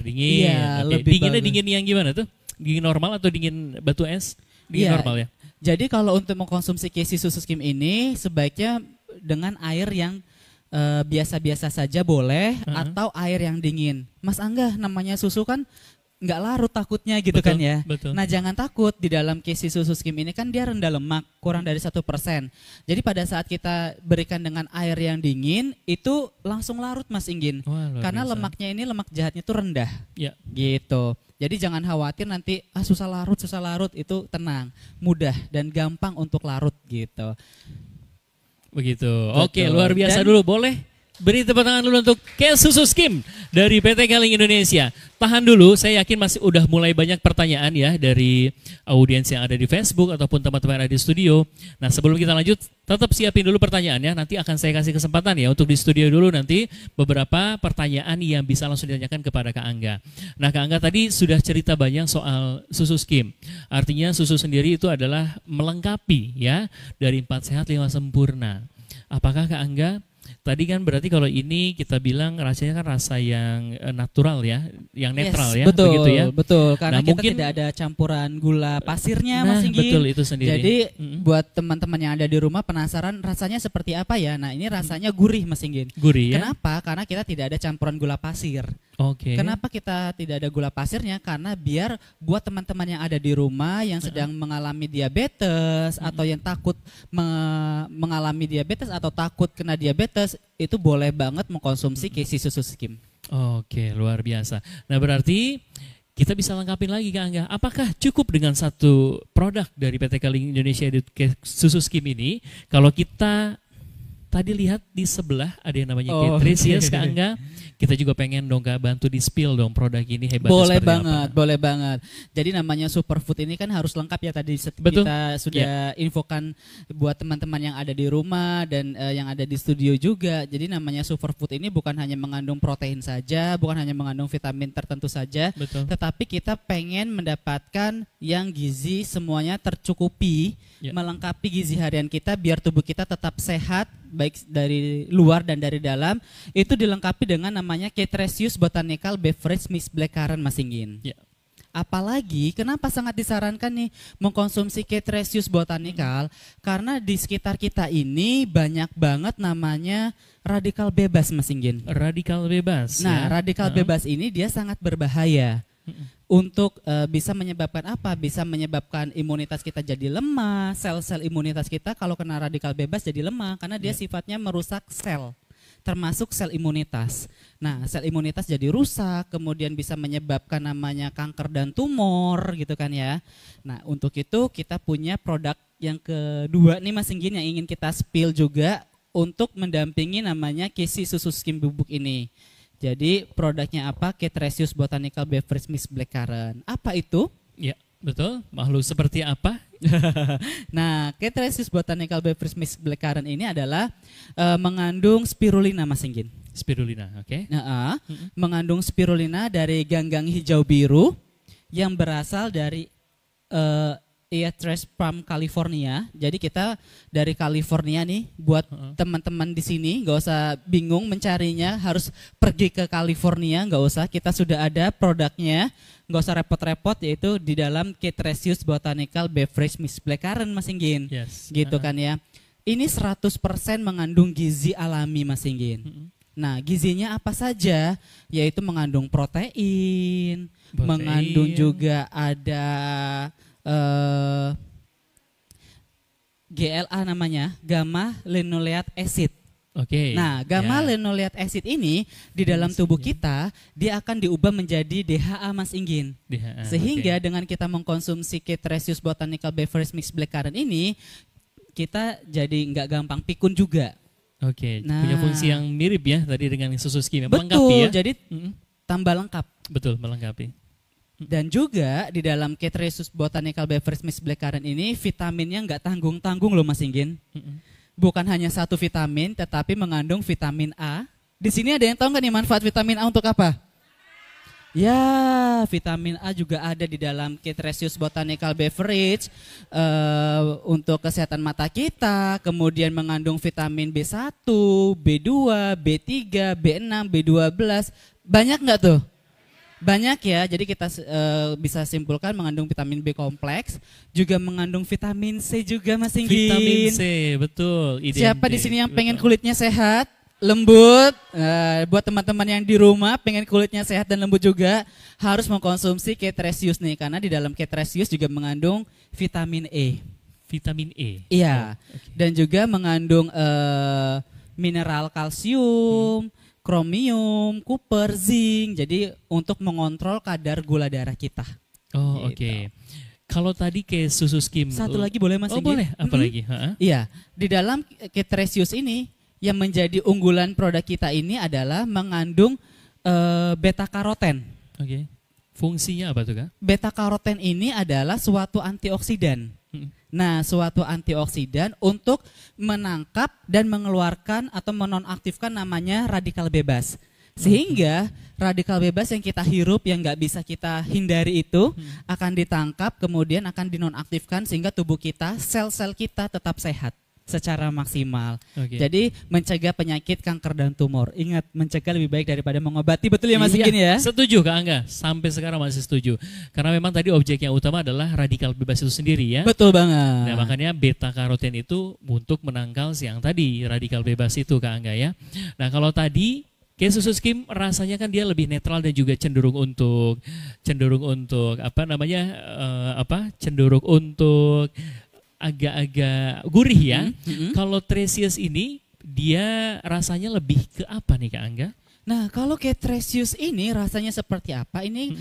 dingin. Iya, lebih dinginnya bagus. Dingin yang gimana tuh? Dingin normal atau dingin batu es? Dingin normal ya? Jadi kalau untuk mengkonsumsi KC Susu Skim ini sebaiknya dengan air yang biasa-biasa saja boleh, atau air yang dingin. Mas Angga, namanya susu kan nggak larut takutnya gitu Betul, kan ya. betul. Nah jangan takut, di dalam Casey susu skim ini kan dia rendah lemak, kurang dari 1%. Jadi pada saat kita berikan dengan air yang dingin itu langsung larut Mas Inggin. Wah, luar Karena biasa. lemaknya ini lemak jahatnya itu rendah. Ya. Gitu. Jadi jangan khawatir nanti susah larut, itu tenang, mudah dan gampang untuk larut gitu. Begitu. Betul. Oke, luar biasa Dan- dulu. Boleh beri tepuk tangan dulu untuk Casey Susu Skim dari PT Keling Indonesia. Tahan dulu, saya yakin masih udah mulai banyak pertanyaan ya dari audiens yang ada di Facebook ataupun teman-teman yang ada di studio. Nah, sebelum kita lanjut, tetap siapin dulu pertanyaannya. Nanti akan saya kasih kesempatan ya untuk di studio dulu nanti beberapa pertanyaan yang bisa langsung ditanyakan kepada Kak Angga. Nah, Kak Angga tadi sudah cerita banyak soal susu skim. Artinya susu sendiri itu adalah melengkapi ya dari 4 sehat 5 sempurna. Apakah Kak Angga tadi kan berarti kalau ini kita bilang rasanya kan rasa yang natural ya, yang netral ya, betul, begitu ya. Betul, karena Nah, kita mungkin- tidak ada campuran gula pasirnya Nah, Mas Inggin. betul itu sendiri. Jadi Mm-mm. buat teman-teman yang ada di rumah penasaran rasanya seperti apa ya. Nah, ini rasanya gurih Mas Inggin. Gurih ya. Kenapa? Karena kita tidak ada campuran gula pasir. Oke. Kenapa kita tidak ada gula pasirnya? Karena biar buat teman-teman yang ada di rumah yang sedang mengalami diabetes atau yang takut mengalami diabetes atau takut kena diabetes, itu boleh banget mengkonsumsi Casey susu skim. Oke, luar biasa. Nah, berarti kita bisa lengkapin lagi Kak Angga. Apakah cukup dengan satu produk dari PT Keling Indonesia Susu Skim ini? Kalau kita tadi lihat di sebelah ada yang namanya Ketresias Kak Angga. Kita juga pengen dong Kak bantu di spill dong produk ini hebatnya Boleh seperti banget, apa. boleh banget. Jadi namanya superfood ini kan harus lengkap ya tadi Betul. kita sudah infokan buat teman-teman yang ada di rumah dan yang ada di studio juga. Jadi namanya superfood ini bukan hanya mengandung protein saja, bukan hanya mengandung vitamin tertentu saja, Betul. tetapi kita pengen mendapatkan yang gizi semuanya tercukupi, Ya. melengkapi gizi harian kita biar tubuh kita tetap sehat baik dari luar dan dari dalam. Itu dilengkapi dengan namanya Ketresius Botanical Beverage Mix Blackcurrant Mas Inggin. Ya. Apalagi kenapa sangat disarankan nih mengkonsumsi Ketresius Botanical, karena di sekitar kita ini banyak banget namanya radikal bebas Mas Inggin. Radikal bebas. Nah, ya. radikal bebas ini dia sangat berbahaya. Untuk bisa menyebabkan apa? Bisa menyebabkan imunitas kita jadi lemah, sel-sel imunitas kita kalau kena radikal bebas jadi lemah karena dia sifatnya merusak sel, termasuk sel imunitas. Nah, sel imunitas jadi rusak, kemudian bisa menyebabkan namanya kanker dan tumor gitu kan ya. Nah, untuk itu kita punya produk yang kedua nih Mas Inggin yang ingin kita spill juga untuk mendampingi namanya Casey Susu Skim bubuk ini. Jadi produknya apa? Ketresius Botanical Beverage Mix Blackcurrant. Apa itu? Ya, betul. Makhluk seperti apa? Nah, Ketresius Botanical Beverage Mix Blackcurrant ini adalah mengandung spirulina Mas Inggin. Spirulina, oke. Mengandung spirulina dari ganggang hijau biru yang berasal dari Eatres Palm California. Jadi kita dari California nih, buat teman-teman di sini nggak usah bingung mencarinya, harus pergi ke California, nggak usah. Kita sudah ada produknya, nggak usah repot-repot, yaitu di dalam Ketresius Botanical Beverage Mix Blackcurrant Mas Inggin. Yes. Gitu kan ya. Ini 100% mengandung gizi alami Mas Inggin. Nah, gizinya apa saja? Yaitu mengandung protein. Mengandung juga ada GLA namanya, gamma linoleate acid. Oke. Nah, gamma linoleate acid ini di dalam tubuh kita dia akan diubah menjadi DHA Mas Inggin. DHA, Sehingga dengan kita mengkonsumsi Ketresius Botanical Beverage Mix Blackcurrant ini, kita jadi nggak gampang pikun juga. Oke, Nah. punya fungsi yang mirip ya tadi dengan susu skim, Betul, melengkapi ya. jadi tambah lengkap. Betul, melengkapi. Dan juga di dalam Ketresius Botanical Beverage Mix Blackcurrant ini vitaminnya nggak tanggung-tanggung loh Mas Inggin. Bukan hanya satu vitamin, tetapi mengandung vitamin A. Di sini ada yang tahu nggak nih manfaat vitamin A untuk apa? Ya, vitamin A juga ada di dalam Ketresius Botanical Beverage untuk kesehatan mata kita. Kemudian mengandung vitamin B1, B2, B3, B6, B12. Banyak nggak tuh? Banyak ya, jadi kita bisa simpulkan mengandung vitamin B kompleks, juga mengandung vitamin C juga Mas Inggin. Vitamin C, betul. Siapa di sini yang pengen kulitnya sehat? lembut. Buat teman-teman yang di rumah pengen kulitnya sehat dan lembut juga harus mengkonsumsi K-Tresius nih, karena di dalam K-Tresius juga mengandung vitamin E. Vitamin E. Iya. Oke. Dan juga mengandung mineral kalsium, kromium, kuper, zinc. Jadi untuk mengontrol kadar gula darah kita. Oh, Gitu. oke. Kalau tadi ke susu skim. Satu lagi boleh Mas Oh, Inggit? boleh. Apa lagi? Ha-ha. Iya, di dalam K-Tresius ini yang menjadi unggulan produk kita ini adalah mengandung beta karoten. Oke. Fungsinya apa tuh, Kak? Beta karoten ini adalah suatu antioksidan. Nah, suatu antioksidan untuk menangkap dan mengeluarkan atau menonaktifkan namanya radikal bebas. Sehingga radikal bebas yang kita hirup yang nggak bisa kita hindari itu akan ditangkap kemudian akan dinonaktifkan sehingga tubuh kita, sel-sel kita tetap sehat secara maksimal. Oke. Jadi mencegah penyakit kanker dan tumor. Ingat, mencegah lebih baik daripada mengobati. Betul ya Mas Iya, Inggin ya? Setuju Kak Angga, sampai sekarang masih setuju. Karena memang tadi objek yang utama adalah radikal bebas itu sendiri ya. Betul banget. Nah, makanya beta karoten itu untuk menangkal siang tadi radikal bebas itu Kak Angga ya. Nah, kalau tadi kayak susu skim rasanya kan dia lebih netral dan juga cenderung untuk apa namanya cenderung untuk agak-agak gurih ya. Kalau Tresius ini dia rasanya lebih ke apa nih Kak Angga? Nah, kalau K-Tresius ini rasanya seperti apa? Ini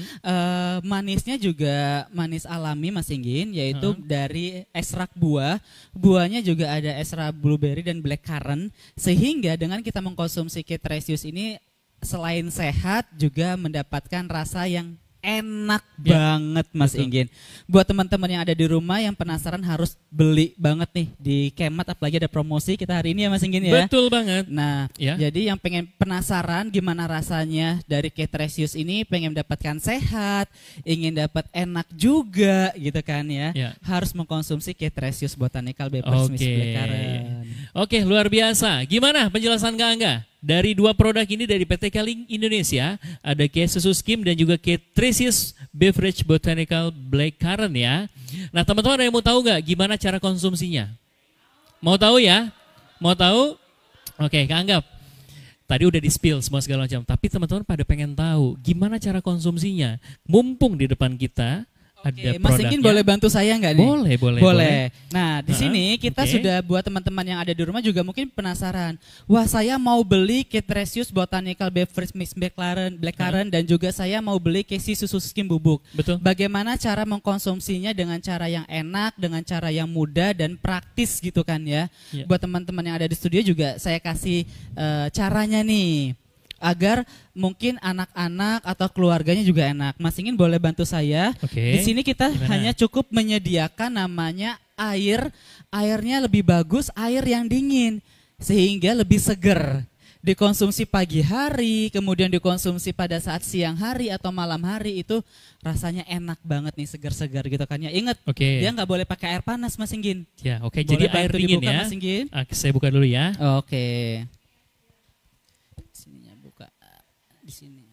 manisnya juga manis alami Mas Inggin, yaitu dari ekstrak buah. Buahnya juga ada ekstrak blueberry dan blackcurrant, sehingga dengan kita mengkonsumsi K-Tresius ini selain sehat juga mendapatkan rasa yang enak banget Mas betul. Inggin. Buat teman-teman yang ada di rumah yang penasaran harus beli banget nih di Kemat, apalagi ada promosi kita hari ini ya Mas Inggin ya. Betul banget. Nah, Ya. jadi yang pengen penasaran gimana rasanya dari K-Tresius ini, pengen mendapatkan sehat, ingin dapat enak juga gitu kan ya, Ya. harus mengkonsumsi K-Tresius Botanical Bevers Miss Oke. Blackcurrant. Oke, luar biasa. Gimana penjelasan Kak Angga? Dari dua produk ini dari PT Keling Indonesia, ada K-Susu Skim dan juga K-Tresius Beverage Botanical Blackcurrant ya. Nah, teman-teman ada yang mau tahu nggak gimana cara konsumsinya? Mau tahu ya? Mau tahu? Oke, Kak Angga. Tadi udah di-spill semua segala macam, tapi teman-teman pada pengen tahu gimana cara konsumsinya. Mumpung di depan kita ada Oke, Mas produknya. Ingin boleh bantu saya nggak nih? Boleh. Nah, di sini kita oke. sudah buat teman-teman yang ada di rumah juga mungkin penasaran. Wah, saya mau beli K-Tresius Botanical Beverage Mix Blackcurrant dan juga saya mau beli K-Susu Skim bubuk. Betul. Bagaimana cara mengkonsumsinya dengan cara yang enak, dengan cara yang mudah dan praktis gitu kan ya. Iya. Buat teman-teman yang ada di studio juga saya kasih caranya nih. Agar mungkin anak-anak atau keluarganya juga enak. Mas Ingin boleh bantu saya? Oke. Di sini kita Gimana? hanya cukup menyediakan namanya airnya lebih bagus, air yang dingin sehingga lebih seger. Dikonsumsi pagi hari, kemudian dikonsumsi pada saat siang hari atau malam hari itu rasanya enak banget nih, segar-segar gitu kan ya. Ingat, Oke. dia nggak boleh pakai air panas Mas Inggin. Ya, oke. Boleh Jadi air bantu dingin dibuka, ya. Mas Inggin? Saya buka dulu ya. Oke. Sininya buka di sini.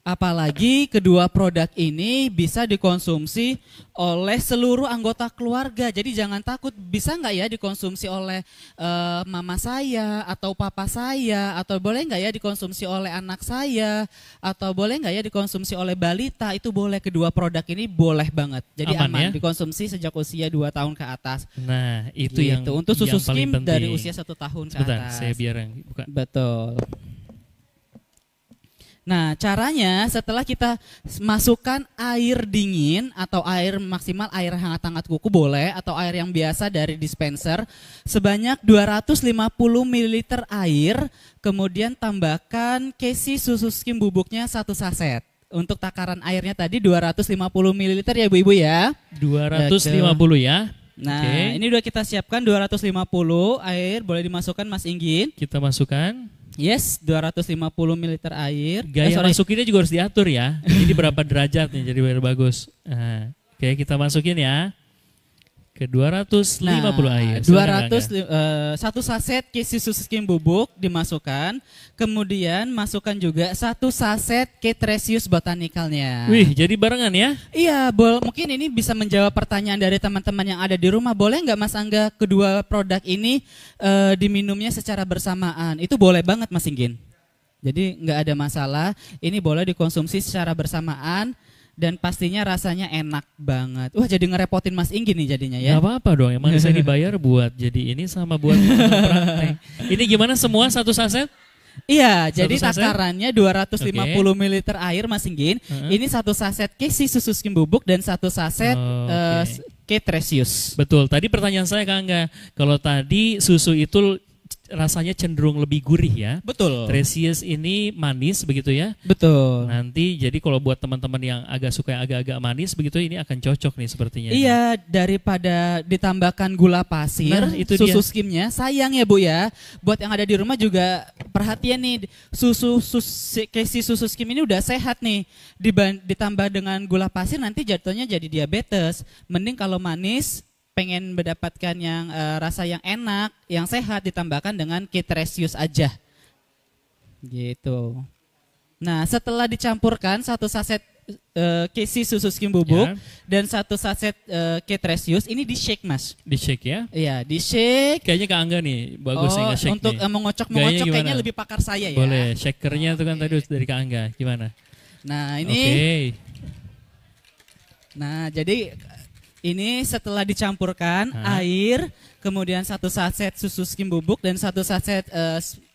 Apalagi kedua produk ini bisa dikonsumsi oleh seluruh anggota keluarga. Jadi jangan takut, bisa nggak ya dikonsumsi oleh mama saya atau papa saya, atau boleh nggak ya dikonsumsi oleh anak saya, atau boleh nggak ya dikonsumsi oleh balita, itu boleh. Kedua produk ini boleh banget. Jadi Aman aman, ya? dikonsumsi sejak usia 2 tahun ke atas. Nah, itu Gitu. yang Untuk susu yang paling skim penting. dari usia 1 tahun ke Sebentar, atas. saya biar yang buka. Betul. Nah, caranya setelah kita masukkan air dingin atau air maksimal air hangat-hangat kuku boleh, atau air yang biasa dari dispenser sebanyak 250 ml air, kemudian tambahkan K-Si susu skim bubuknya 1 saset. Untuk takaran airnya tadi 250 ml ya Ibu-ibu ya. 250 ya. Nah, Oke. ini udah kita siapkan 250 air, boleh dimasukkan Mas Inggin. Kita masukkan. Yes, 250 ml air. Gaya masukinnya juga harus diatur ya. Jadi berapa derajatnya jadi biar bagus. Nah, oke, kita masukin ya. ke 250 air. 200 satu saset Casey susu skim bubuk dimasukkan, kemudian masukkan juga satu saset Ketresius botanicalnya. Wih, jadi barengan ya? Iya, mungkin ini bisa menjawab pertanyaan dari teman-teman yang ada di rumah. Boleh nggak Mas Angga kedua produk ini diminumnya secara bersamaan? Itu boleh banget Mas Inggin. Jadi nggak ada masalah. Ini boleh dikonsumsi secara bersamaan. Dan pastinya rasanya enak banget. Wah, jadi ngerepotin Mas Inggin nih jadinya ya. Gak apa-apa dong, emang saya dibayar buat jadi ini sama buat praktek. Ini gimana semua satu saset? Iya, Satu jadi saset? takarannya 250 ml air Mas Inggin. Ini satu saset Casey susu skim bubuk dan satu saset Ketresius. Betul, tadi pertanyaan saya Kak Angga, kalau tadi susu itu rasanya cenderung lebih gurih ya. Betul. Tresius ini manis begitu ya. Betul. Nanti jadi kalau buat teman-teman yang agak suka yang agak-agak manis begitu ini akan cocok nih sepertinya. Iya, daripada ditambahkan gula pasir, Nah, itu susu dia. skimnya sayang ya Bu ya. Buat yang ada di rumah juga perhatian nih, Casey susu skim ini udah sehat nih. Ditambah dengan gula pasir nanti jatuhnya jadi diabetes. Mending kalau manis pengen mendapatkan yang rasa yang enak, yang sehat ditambahkan dengan Ketresius aja. Gitu. Nah, setelah dicampurkan satu saset Casey susu skim bubuk Ya. dan satu saset Ketresius, ini di shake Mas. Di shake ya. Iya, di shake. Kayaknya Kak Angga nih bagus nih nge-shake untuk nih. mengocok-mengocok Gayanya kayaknya gimana? lebih pakar saya ya. Boleh, shakernya itu kan tadi dari Kak Angga. Gimana? Nah, Oke. ini Nah, jadi ini setelah dicampurkan air, kemudian satu saset susu skim bubuk dan satu saset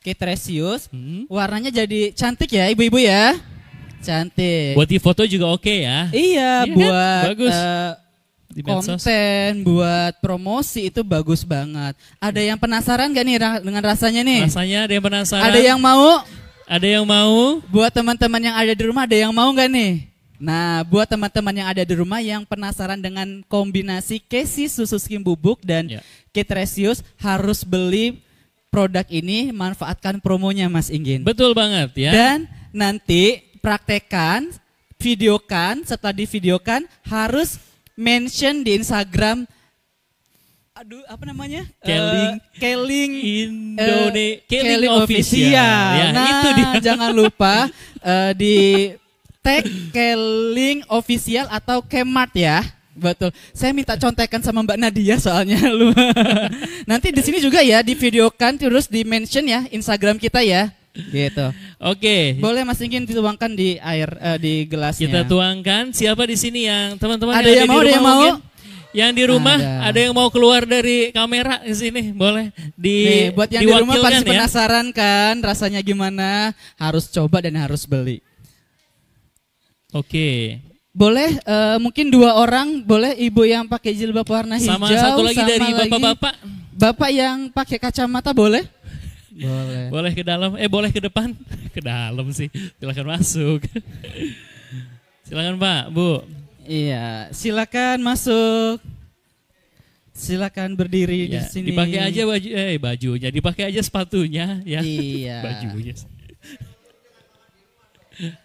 Ketresius, warnanya jadi cantik ya ibu-ibu ya, cantik. Buat di foto juga oke ya. Iya, Iya kan? buat Bagus. Di medsos. konten, buat promosi itu bagus banget. Ada yang penasaran gak nih dengan rasanya nih? Rasanya ada yang penasaran? Ada yang mau? Ada yang mau? Buat teman-teman yang ada di rumah, ada yang mau gak nih? Nah, buat teman-teman yang ada di rumah yang penasaran dengan kombinasi Casey susu skim bubuk dan Ya. Ketresius, harus beli produk ini, manfaatkan promonya Mas Inggin. Betul banget ya. Dan nanti praktekkan, videokan, setelah divideokan harus mention di Instagram. Aduh, apa namanya? Keling Keling Official. Ya, Nah, itu dia. jangan lupa di tag Keling Official atau Kmart ya. Betul. Saya minta contekan sama Mbak Nadia soalnya lu. Nanti di sini juga ya divideokan terus di mention ya Instagram kita ya. Gitu. Oke. Boleh Mas Inggin dituangkan di air di gelasnya. Kita tuangkan. Siapa di sini yang teman-teman Ada yang yang mau, di ada rumah yang mau? mungkin? Yang di rumah Ada. yang mau keluar dari kamera di sini boleh Nih, buat yang di rumah diwakilkan pasti ya. penasaran kan rasanya gimana, harus coba dan harus beli. Oke. Boleh mungkin 2 orang, boleh ibu yang pakai jilbab warna hijau Sama satu lagi sama dari bapak-bapak. Bapak yang pakai kacamata boleh? Boleh. Boleh ke dalam, boleh ke depan. Ke dalam sih, silakan masuk. Silakan Pak, Bu. Iya, silakan masuk. Silakan berdiri di Ya, sini. dipakai aja bajunya, dipakai aja sepatunya ya. Iya. Bajunya.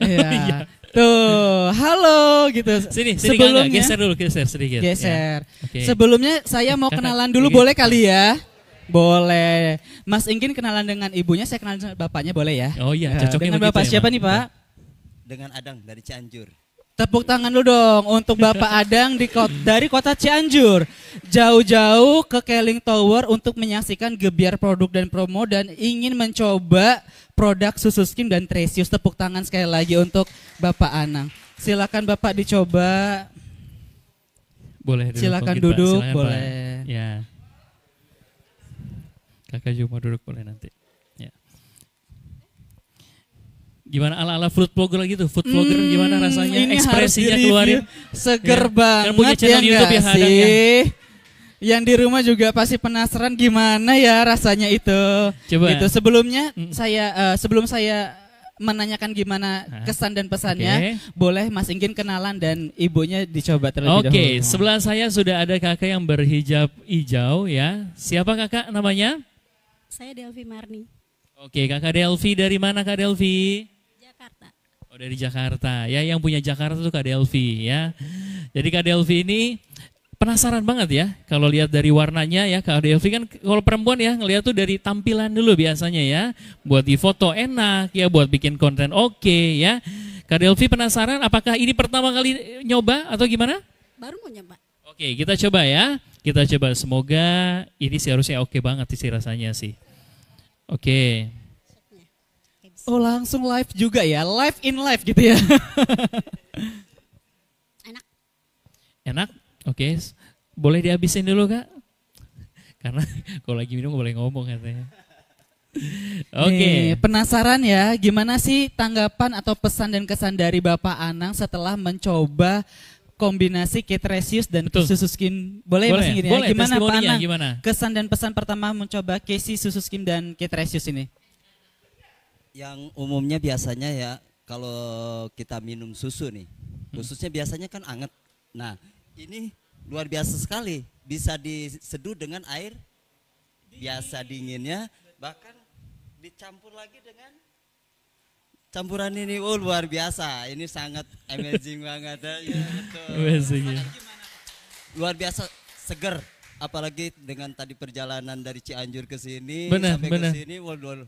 Iya. Tuh, halo gitu. Sini Kak Angga, geser dulu, geser sedikit. Geser. Ya. Oke. Sebelumnya saya mau kenalan dulu, boleh kali ya? Boleh. Mas Inggin kenalan dengan ibunya, saya kenalan dengan bapaknya, boleh ya? Oh iya, Ya, cocoknya dengan begitu bapak ya, siapa Mak? nih Pak? Dengan Adang dari Cianjur. Tepuk tangan dulu dong untuk Bapak Adang dari kota Cianjur. Jauh-jauh ke Keling Tower untuk menyaksikan gebiar produk dan promo dan ingin mencoba produk susu skim dan Tresius. Tepuk tangan sekali lagi untuk Bapak Anang. Silakan Bapak dicoba. Boleh duduk. Silakan mungkin, Pak. duduk, Silakan, Pak. boleh. Ya. Kakak juga mau duduk boleh nanti. Ya. Gimana ala-ala food vlogger gitu? Food vlogger gimana rasanya? Ini Ekspresinya harus keluarin. seger Ya, banget kan punya channel ya YouTube ya, nggak Adang, ya? sih? Yang di rumah juga pasti penasaran gimana ya rasanya itu. Coba. Gitu. Sebelumnya sebelum saya menanyakan gimana kesan dan pesannya, boleh Mas Inggin kenalan dan ibunya dicoba terlebih dahulu. Oke, sebelah saya sudah ada kakak yang berhijab hijau ya. Siapa kakak namanya? Saya Delvi Marni, Oke, kakak Delvi dari mana Kak Delvi? Jakarta. Oh dari Jakarta ya, yang punya Jakarta tuh Kak Delvi ya. Jadi Kak Delvi ini penasaran banget ya kalau lihat dari warnanya ya Kak Delvi kan kalau perempuan ya ngelihat tuh dari tampilan dulu biasanya ya. Buat di foto enak ya, buat bikin konten oke ya. Kak Delvi penasaran apakah ini pertama kali nyoba atau gimana? Baru mau nyoba. Oke, kita coba ya. Kita coba, semoga ini sih harusnya oke banget sih rasanya sih. Oke. Oh langsung live juga ya, live in live gitu ya. Enak. Enak? Oke. Boleh dihabisin dulu Kak? Karena kalau lagi minum nggak boleh ngomong katanya. Oke. Nih, penasaran ya gimana sih tanggapan atau pesan dan kesan dari Bapak Anang setelah mencoba kombinasi Ketresius dan Betul. susu skim. Boleh Mas Inggit ya? Boleh, Gimana Pak testimoninya, Anang? gimana? Kesan dan pesan pertama mencoba Kesi susu skim dan Ketresius ini. Yang umumnya biasanya ya kalau kita minum susu nih, khususnya biasanya kan anget. Nah, ini luar biasa sekali, bisa diseduh dengan air biasa dinginnya, bahkan dicampur lagi dengan campuran ini. Oh luar biasa, ini sangat amazing banget ya, betul. Amazing, ya. Luar biasa seger, apalagi dengan tadi perjalanan dari Cianjur ke sini Benar, sampai benar. ke sini, waduh,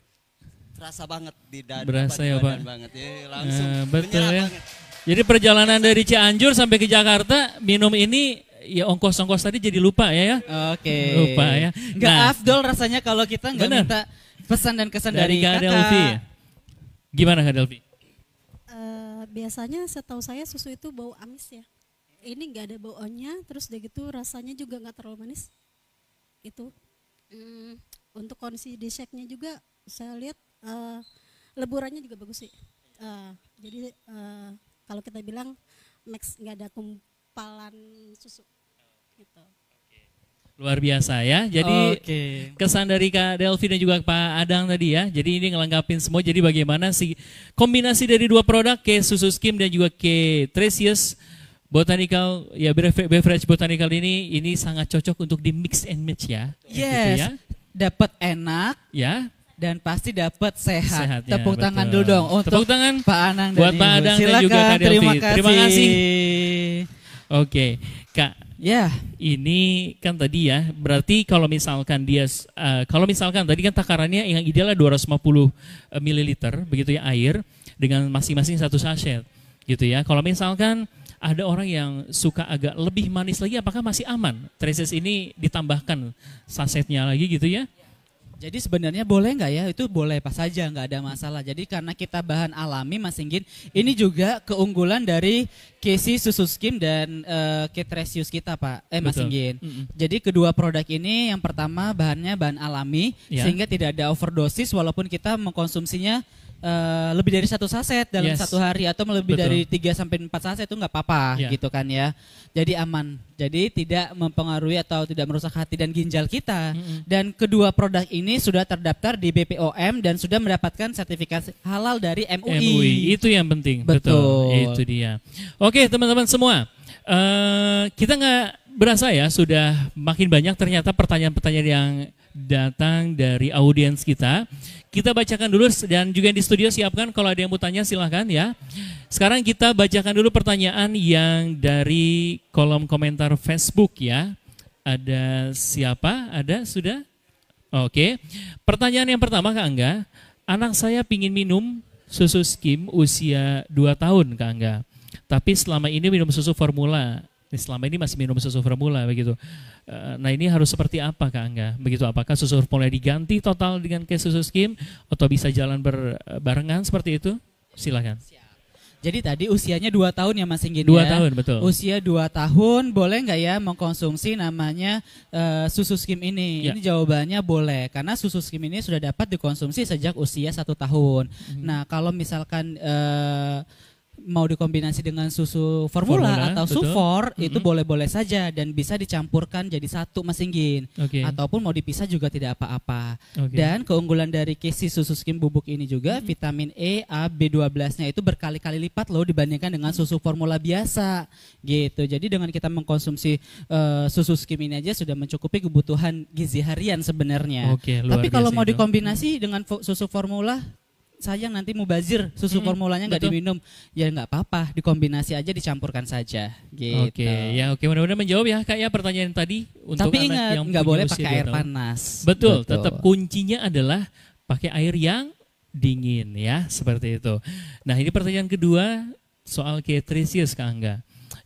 terasa banget di dada, Berasa di ya, badan Pak. banget ya, langsung Betul menyerap ya. banget. Jadi perjalanan dari Cianjur sampai ke Jakarta minum ini ya ongkos-ongkos tadi jadi lupa ya. Oke. Lupa ya. Nggak Nah. afdol rasanya kalau kita nggak Benar. minta pesan dan kesan Dari dari, Kak kakak. Delvi. Gimana Kak Delvi? Biasanya setahu saya susu itu bau amis ya. Ini nggak ada baunya, terus udah gitu rasanya juga nggak terlalu manis. Itu. Untuk kondisi di shake-nya juga saya lihat leburannya juga bagus sih. Jadi kalau kita bilang max nggak ada kumpalan susu. Gitu. Luar biasa ya. Jadi Oke. kesan dari Kak Delvi dan juga Pak Adang tadi ya. Jadi ini ngelengkapin semua. Jadi bagaimana sih kombinasi dari dua produk ke susu skim dan juga ke Ketresius Botanical ya, beverage botanical ini sangat cocok untuk di mix and match ya. Gitu Yes. ya. Dapat enak Ya. dan pasti dapat sehat. Sehatnya, Tepuk tangan betul. dulu dong untuk Tepuk tangan Pak Anang dan buat Ibu. Pak Adang dan Silakan, juga Kak Delvi. terima kasih. Terima kasih. Oke, Kak. Ya, Ini kan tadi ya, berarti kalau misalkan tadi kan takarannya yang idealnya 250 ml begitu ya air dengan masing-masing satu sachet gitu ya. Kalau misalkan ada orang yang suka agak lebih manis lagi, apakah masih aman? Ketresius ini ditambahkan sachetnya lagi gitu ya? jadi sebenarnya boleh nggak ya? Itu boleh pas saja, nggak ada masalah. Jadi karena kita bahan alami Mas Inggit, ini juga keunggulan dari Kesi susu skim dan Ketresius kita Pak, Mas Betul. Inggit. Mm-mm. Jadi kedua produk ini yang pertama bahannya bahan alami, Ya. sehingga tidak ada overdosis walaupun kita mengkonsumsinya lebih dari satu saset dalam Yes. satu hari atau lebih Betul. dari 3 sampai 4 saset itu nggak apa-apa Ya. gitu kan ya. Jadi aman. Jadi tidak mempengaruhi atau tidak merusak hati dan ginjal kita. Mm-mm. Dan kedua produk ini sudah terdaftar di BPOM dan sudah mendapatkan sertifikasi halal dari MUI. MUI, itu yang penting. Betul. Itu dia. Oke teman-teman semua, kita nggak berasa ya sudah makin banyak ternyata pertanyaan-pertanyaan yang datang dari audiens kita. Kita bacakan dulu dan juga di studio siapkan kalau ada yang mau tanya silahkan ya. Sekarang kita bacakan dulu pertanyaan yang dari kolom komentar Facebook ya. Ada siapa? Ada sudah? Oke. Pertanyaan yang pertama Kak Angga, anak saya pingin minum susu skim usia 2 tahun Kak Angga. Tapi selama ini minum susu formula. Selama ini masih minum susu formula begitu. Nah ini harus seperti apa Kak Angga? Begitu, apakah susu formula diganti total dengan ke susu skim atau bisa jalan berbarengan seperti itu? Silakan. Jadi tadi usianya 2 tahun ya Mas Inggit 2 ya. tahun betul. Usia 2 tahun boleh nggak ya mengkonsumsi namanya susu skim ini? Ya. Ini jawabannya boleh karena susu skim ini sudah dapat dikonsumsi sejak usia 1 tahun. Nah kalau misalkan mau dikombinasi dengan susu formula atau betul. sufor itu boleh-boleh saja dan bisa dicampurkan jadi satu Mas Inggit. Oke. Ataupun mau dipisah juga tidak apa-apa. Oke. Dan keunggulan dari Kesi susu skim bubuk ini juga vitamin E, A, B12-nya itu berkali-kali lipat loh dibandingkan dengan susu formula biasa gitu. Jadi dengan kita mengkonsumsi susu skim ini aja sudah mencukupi kebutuhan gizi harian sebenarnya. Oke, luar Tapi kalau biasa mau itu. dikombinasi dengan susu formula sayang nanti mubazir susu formulanya nggak betul. diminum. Ya nggak apa-apa, dikombinasi aja, dicampurkan saja. Gitu. Oke, ya oke, mudah-mudahan menjawab ya Kak ya pertanyaan tadi untuk Tapi anak ingat yang nggak punya boleh usia pakai 2 air tahun. panas. Betul, tetap kuncinya adalah pakai air yang dingin ya, seperti itu. Nah, ini pertanyaan kedua soal Ketresius Kak Angga.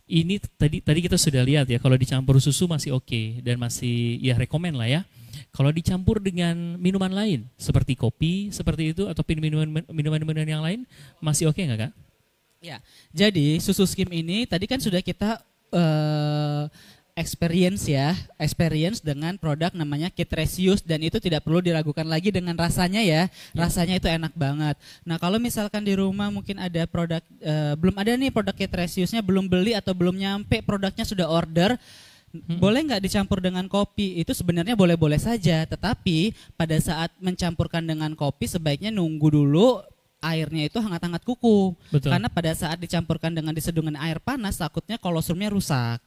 Ini tadi kita sudah lihat ya, kalau dicampur susu masih oke dan masih ya rekomen lah ya. Kalau dicampur dengan minuman lain seperti kopi seperti itu atau minuman yang lain masih oke nggak Kak? Ya, jadi susu skim ini tadi kan sudah kita experience dengan produk namanya Ketresius, dan itu tidak perlu diragukan lagi dengan rasanya ya. Rasanya itu enak banget. Nah, kalau misalkan di rumah mungkin ada produk belum ada nih produk Ketresiusnya, belum beli atau belum nyampe produknya sudah order, boleh nggak dicampur dengan kopi? Itu sebenarnya boleh-boleh saja, tetapi pada saat mencampurkan dengan kopi sebaiknya nunggu dulu airnya itu hangat-hangat kuku. Betul. Karena pada saat dicampurkan dengan diseduh dengan air panas takutnya kolostrumnya rusak.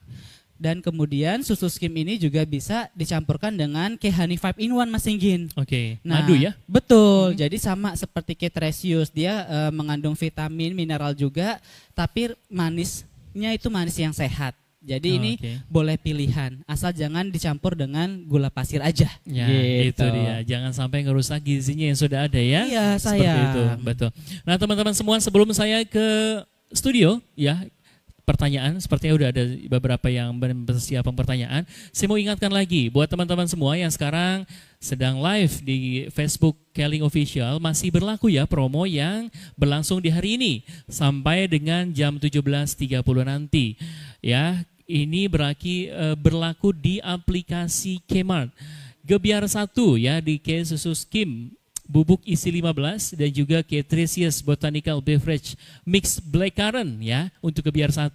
Dan kemudian susu skim ini juga bisa dicampurkan dengan Kehani 5 in 1 Mas Singgin. Oke, Nah, madu ya? Betul, jadi sama seperti Ketresius, dia mengandung vitamin, mineral juga, tapi manisnya itu manis yang sehat. Jadi ini boleh pilihan, asal jangan dicampur dengan gula pasir aja. Ya, gitu. itu dia. Jangan sampai ngerusak gizinya yang sudah ada ya. Iya, Seperti sayang. itu, betul. Nah, teman-teman semua, sebelum saya ke studio ya, pertanyaan sepertinya udah ada beberapa yang bersiapkan pertanyaan. Saya mau ingatkan lagi buat teman-teman semua yang sekarang sedang live di Facebook Keling Official, masih berlaku ya promo yang berlangsung di hari ini sampai dengan jam 17.30 nanti. Ya, ini berlaku di aplikasi Kmart. Gebiar 1 ya di K susu skim bubuk isi 15 dan juga Ketresius Botanical Beverage Mix Blackcurrant ya untuk Gebiar 1.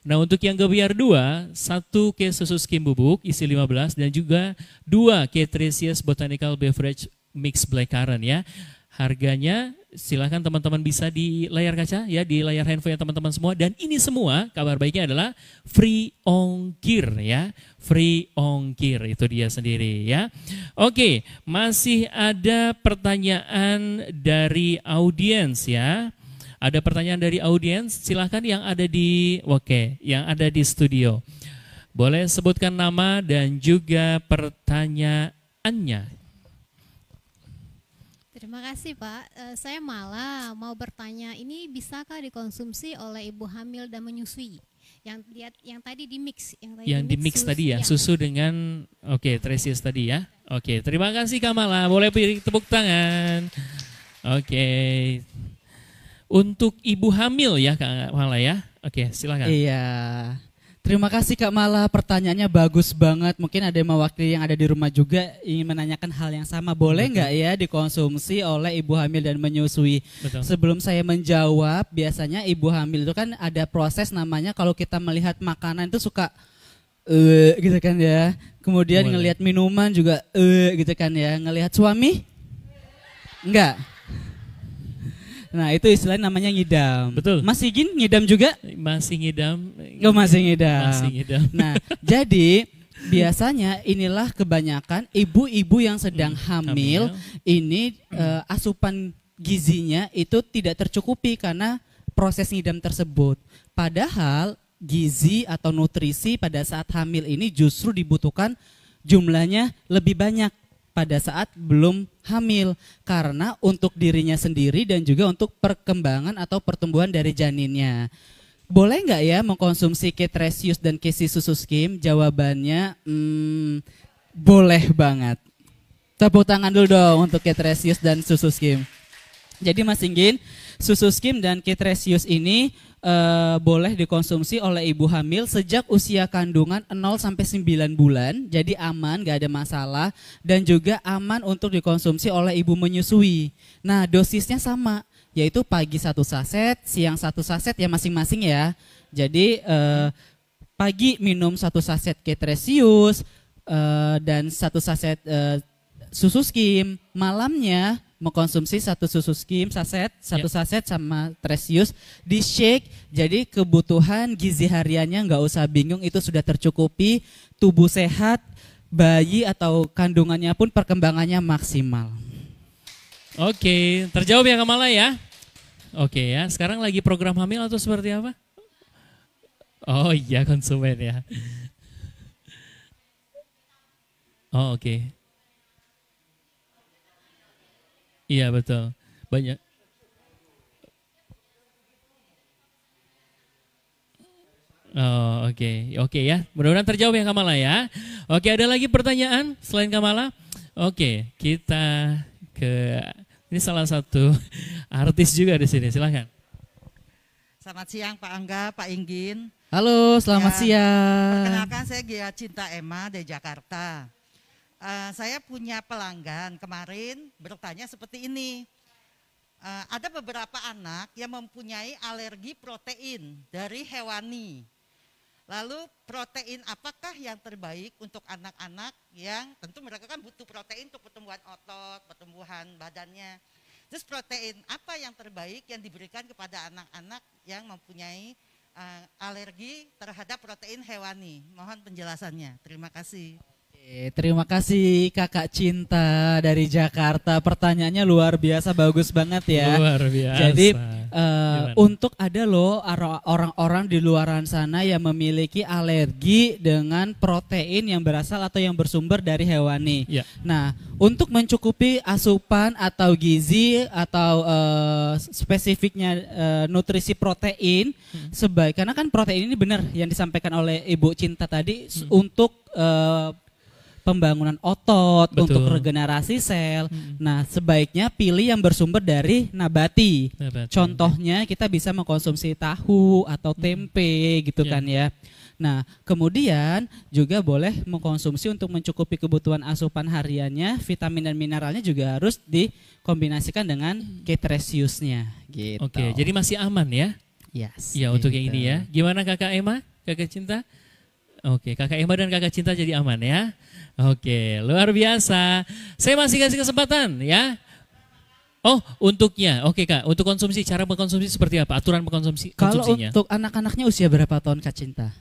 Nah, untuk yang Gebiar 2, 1 K susu skim bubuk isi 15 dan juga 2 Ketresius Botanical Beverage Mix Blackcurrant ya. Harganya silakan teman-teman bisa di layar kaca ya, di layar handphone teman-teman semua, dan ini semua kabar baiknya adalah free ongkir ya. Free ongkir itu dia sendiri ya. Oke, masih ada pertanyaan dari audiens ya. Ada pertanyaan dari audiens, silakan yang ada di yang ada di studio. Boleh sebutkan nama dan juga pertanyaannya. Terima kasih Pak, saya malah mau bertanya, ini bisakah dikonsumsi oleh ibu hamil dan menyusui? Yang tadi di mix, yang di mix tadi ya, susu dengan Ketresius tadi ya. Oke, terima kasih Kamala, boleh beri tepuk tangan. Oke. Untuk ibu hamil ya Kak Mala ya. Oke, silakan. Iya. Terima kasih Kak Mala, pertanyaannya bagus banget. Mungkin ada mewakili yang ada di rumah juga ingin menanyakan hal yang sama. Boleh nggak ya dikonsumsi oleh ibu hamil dan menyusui? Betul. Sebelum saya menjawab, biasanya ibu hamil itu kan ada proses namanya, kalau kita melihat makanan itu suka gitu kan ya. Kemudian ngelihat minuman juga gitu kan ya. Ngelihat suami? Enggak. Nah, itu istilahnya namanya ngidam. Betul. Mas Sigin ngidam juga? Masih ngidam. Oh, masih ngidam. Masih ngidam. Nah, jadi biasanya inilah kebanyakan ibu-ibu yang sedang hamil ini asupan gizinya itu tidak tercukupi karena proses ngidam tersebut. Padahal gizi atau nutrisi pada saat hamil ini justru dibutuhkan jumlahnya lebih banyak pada saat belum hamil, karena untuk dirinya sendiri dan juga untuk perkembangan atau pertumbuhan dari janinnya. Boleh nggak ya mengkonsumsi Ketresius dan Kesi susu skim? Jawabannya boleh banget. Tepuk tangan dulu dong untuk Ketresius dan susu skim. Jadi Mas Singgin, susu skim dan Ketresius ini boleh dikonsumsi oleh ibu hamil sejak usia kandungan 0 sampai 9 bulan. Jadi aman, gak ada masalah, dan juga aman untuk dikonsumsi oleh ibu menyusui. Nah, dosisnya sama, yaitu pagi 1 saset, siang 1 saset ya masing-masing ya. Jadi pagi minum 1 saset Ketresius dan 1 saset susu skim, malamnya mengkonsumsi 1 susu skim saset, 1 saset sama Tresius di shake. Jadi kebutuhan gizi hariannya nggak usah bingung, itu sudah tercukupi, tubuh sehat, bayi atau kandungannya pun perkembangannya maksimal. Oke, terjawab ya Kamala ya. Oke ya, sekarang lagi program hamil atau seperti apa? Oh iya, konsumen ya. Oh oke. Iya betul, banyak. Oh oke ya. Mudah-mudahan terjawab ya Kamala ya. Oke, ada lagi pertanyaan selain Kamala? Oke, kita ke ini salah satu artis juga di sini. Silakan. Selamat siang Pak Angga, Pak Inggin. Halo, selamat siang. Perkenalkan saya Gia Cinta Emma dari Jakarta. Saya punya pelanggan kemarin bertanya seperti ini. Ada beberapa anak yang mempunyai alergi protein dari hewani. Lalu protein apakah yang terbaik untuk anak-anak yang tentu mereka kan butuh protein untuk pertumbuhan otot, pertumbuhan badannya. Terus protein apa yang terbaik yang diberikan kepada anak-anak yang mempunyai alergi terhadap protein hewani? Mohon penjelasannya. Terima kasih. Terima kasih Kakak Cinta dari Jakarta. Pertanyaannya luar biasa, bagus banget ya. Luar biasa. Jadi untuk ada loh orang-orang di luaran sana yang memiliki alergi dengan protein yang berasal atau yang bersumber dari hewani. Ya. Nah, untuk mencukupi asupan atau gizi atau spesifiknya nutrisi protein karena kan protein ini benar yang disampaikan oleh Ibu Cinta tadi untuk pembangunan otot, Betul. untuk regenerasi sel. Nah, sebaiknya pilih yang bersumber dari nabati. Contohnya kita bisa mengkonsumsi tahu atau tempe gitu kan ya. Nah, kemudian juga boleh mengkonsumsi untuk mencukupi kebutuhan asupan hariannya, vitamin dan mineralnya juga harus dikombinasikan dengan Ketresiusnya gitu. Oke, jadi masih aman ya? Yes. Ya untuk yang ini ya. Gimana Kakak Emma, Kakak Cinta? Oke, Kakak Emma dan Kakak Cinta jadi aman ya. Oke, luar biasa. Saya masih kasih kesempatan ya. Oh, untuknya. Oke Kak, untuk konsumsi, cara mengkonsumsi seperti apa? Aturan mengkonsumsi Kalau konsumsinya. untuk anak-anaknya usia berapa tahun Kak Cinta?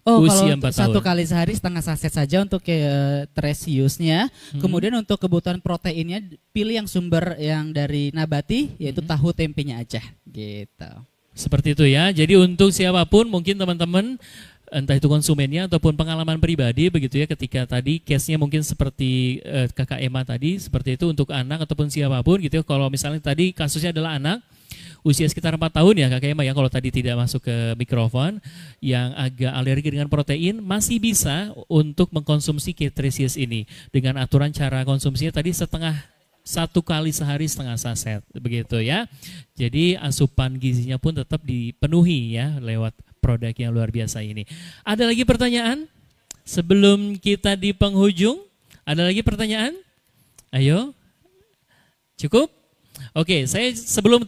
Oh, Usia kalau 4 satu tahun. kali sehari setengah saset saja untuk Ketresiusnya. Kemudian untuk kebutuhan proteinnya pilih yang sumber yang dari nabati, yaitu tahu tempenya aja gitu. Seperti itu ya. Jadi untuk siapapun mungkin teman-teman entah itu konsumennya ataupun pengalaman pribadi begitu ya, ketika tadi case-nya mungkin seperti Kakak Emma tadi, seperti itu untuk anak ataupun siapapun gitu ya. Kalau misalnya tadi kasusnya adalah anak usia sekitar 4 tahun ya Kakak Emma ya, kalau tadi tidak masuk ke mikrofon, yang agak alergi dengan protein masih bisa untuk mengkonsumsi Ketresius ini dengan aturan cara konsumsinya tadi satu kali sehari setengah saset begitu ya. Jadi asupan gizinya pun tetap dipenuhi ya lewat produk yang luar biasa ini. Ada lagi pertanyaan? Sebelum kita di penghujung, ada lagi pertanyaan? Ayo. Cukup? Oke, saya sebelum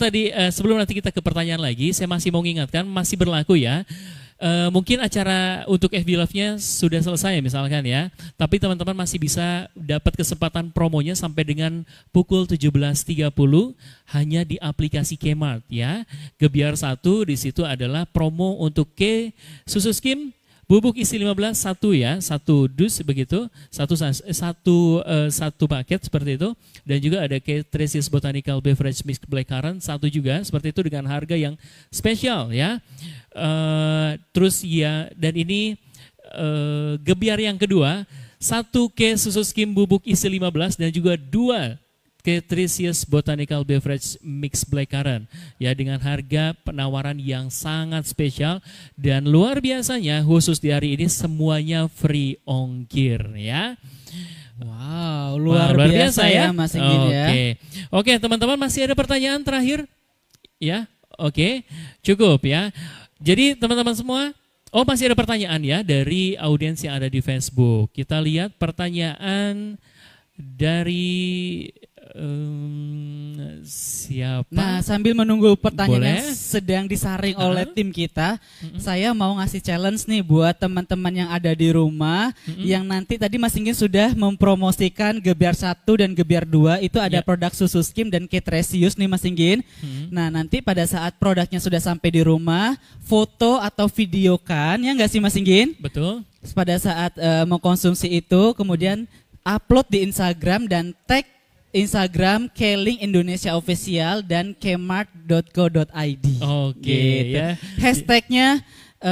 nanti kita ke pertanyaan lagi, saya masih mau mengingatkan, masih berlaku ya. Mungkin acara untuk FB Love-nya sudah selesai misalkan ya, tapi teman-teman masih bisa dapat kesempatan promonya sampai dengan pukul 17.30 hanya di aplikasi Kmart ya. Gebiar 1 di situ adalah promo untuk susu skim bubuk isi 15 satu ya, satu dus begitu, satu paket seperti itu, dan juga ada Ketresius Botanical Beverage Mixed Blackcurrant satu juga seperti itu dengan harga yang spesial ya. Terus ya, dan ini gebiar yang kedua, 1 susu skim bubuk isi 15 dan juga 2 Ketresius Botanical Beverage Mix Blackcurrant ya, dengan harga penawaran yang sangat spesial dan luar biasanya khusus di hari ini semuanya free ongkir ya. Wow, luar biasa ya Mas Inggin ya. Oke, teman-teman masih ada pertanyaan terakhir? Ya, oke, cukup ya. Jadi teman-teman semua, masih ada pertanyaan ya dari audiens yang ada di Facebook. Kita lihat pertanyaan dari siapa? Nah, sambil menunggu pertanyaan yang Boleh? sedang disaring oleh tim kita, saya mau ngasih challenge nih buat teman-teman yang ada di rumah, yang nanti tadi Mas Inggin sudah mempromosikan Gebiar 1 dan Gebiar 2, itu ada produk susu skim dan Ketresius nih Mas Inggin. Nah, nanti pada saat produknya sudah sampai di rumah, foto atau videokan, ya nggak sih Mas Inggin? Betul. Pada saat mengkonsumsi itu, kemudian upload di Instagram dan tag Instagram Keling Indonesia Official dan kmart.co.id. Oke, Gitu. ya. Hashtagnya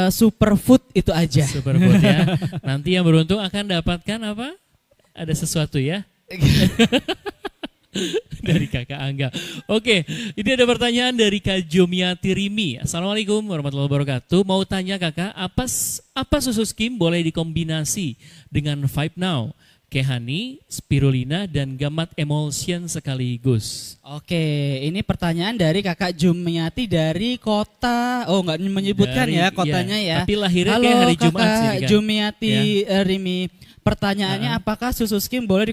superfood itu aja. Superfood ya. Nanti yang beruntung akan dapatkan apa? Ada sesuatu ya. Dari Kakak Angga. Oke, ini ada pertanyaan dari Kak Jomiati Rimi. Assalamualaikum warahmatullahi wabarakatuh. Mau tanya Kakak, apa susu skim boleh dikombinasi dengan Vibe Now, Kehani, Spirulina, dan Gamat Emulsion sekaligus? Oke, ini pertanyaan dari Kakak Jumiati dari kota. Oh, nggak menyebutkan Dari- ya kotanya iya, ya. tapi lahirnya Halo kayak hari Kakak Jumat sih ini kan. Jumiati Rimi. Pertanyaannya apakah susu skim boleh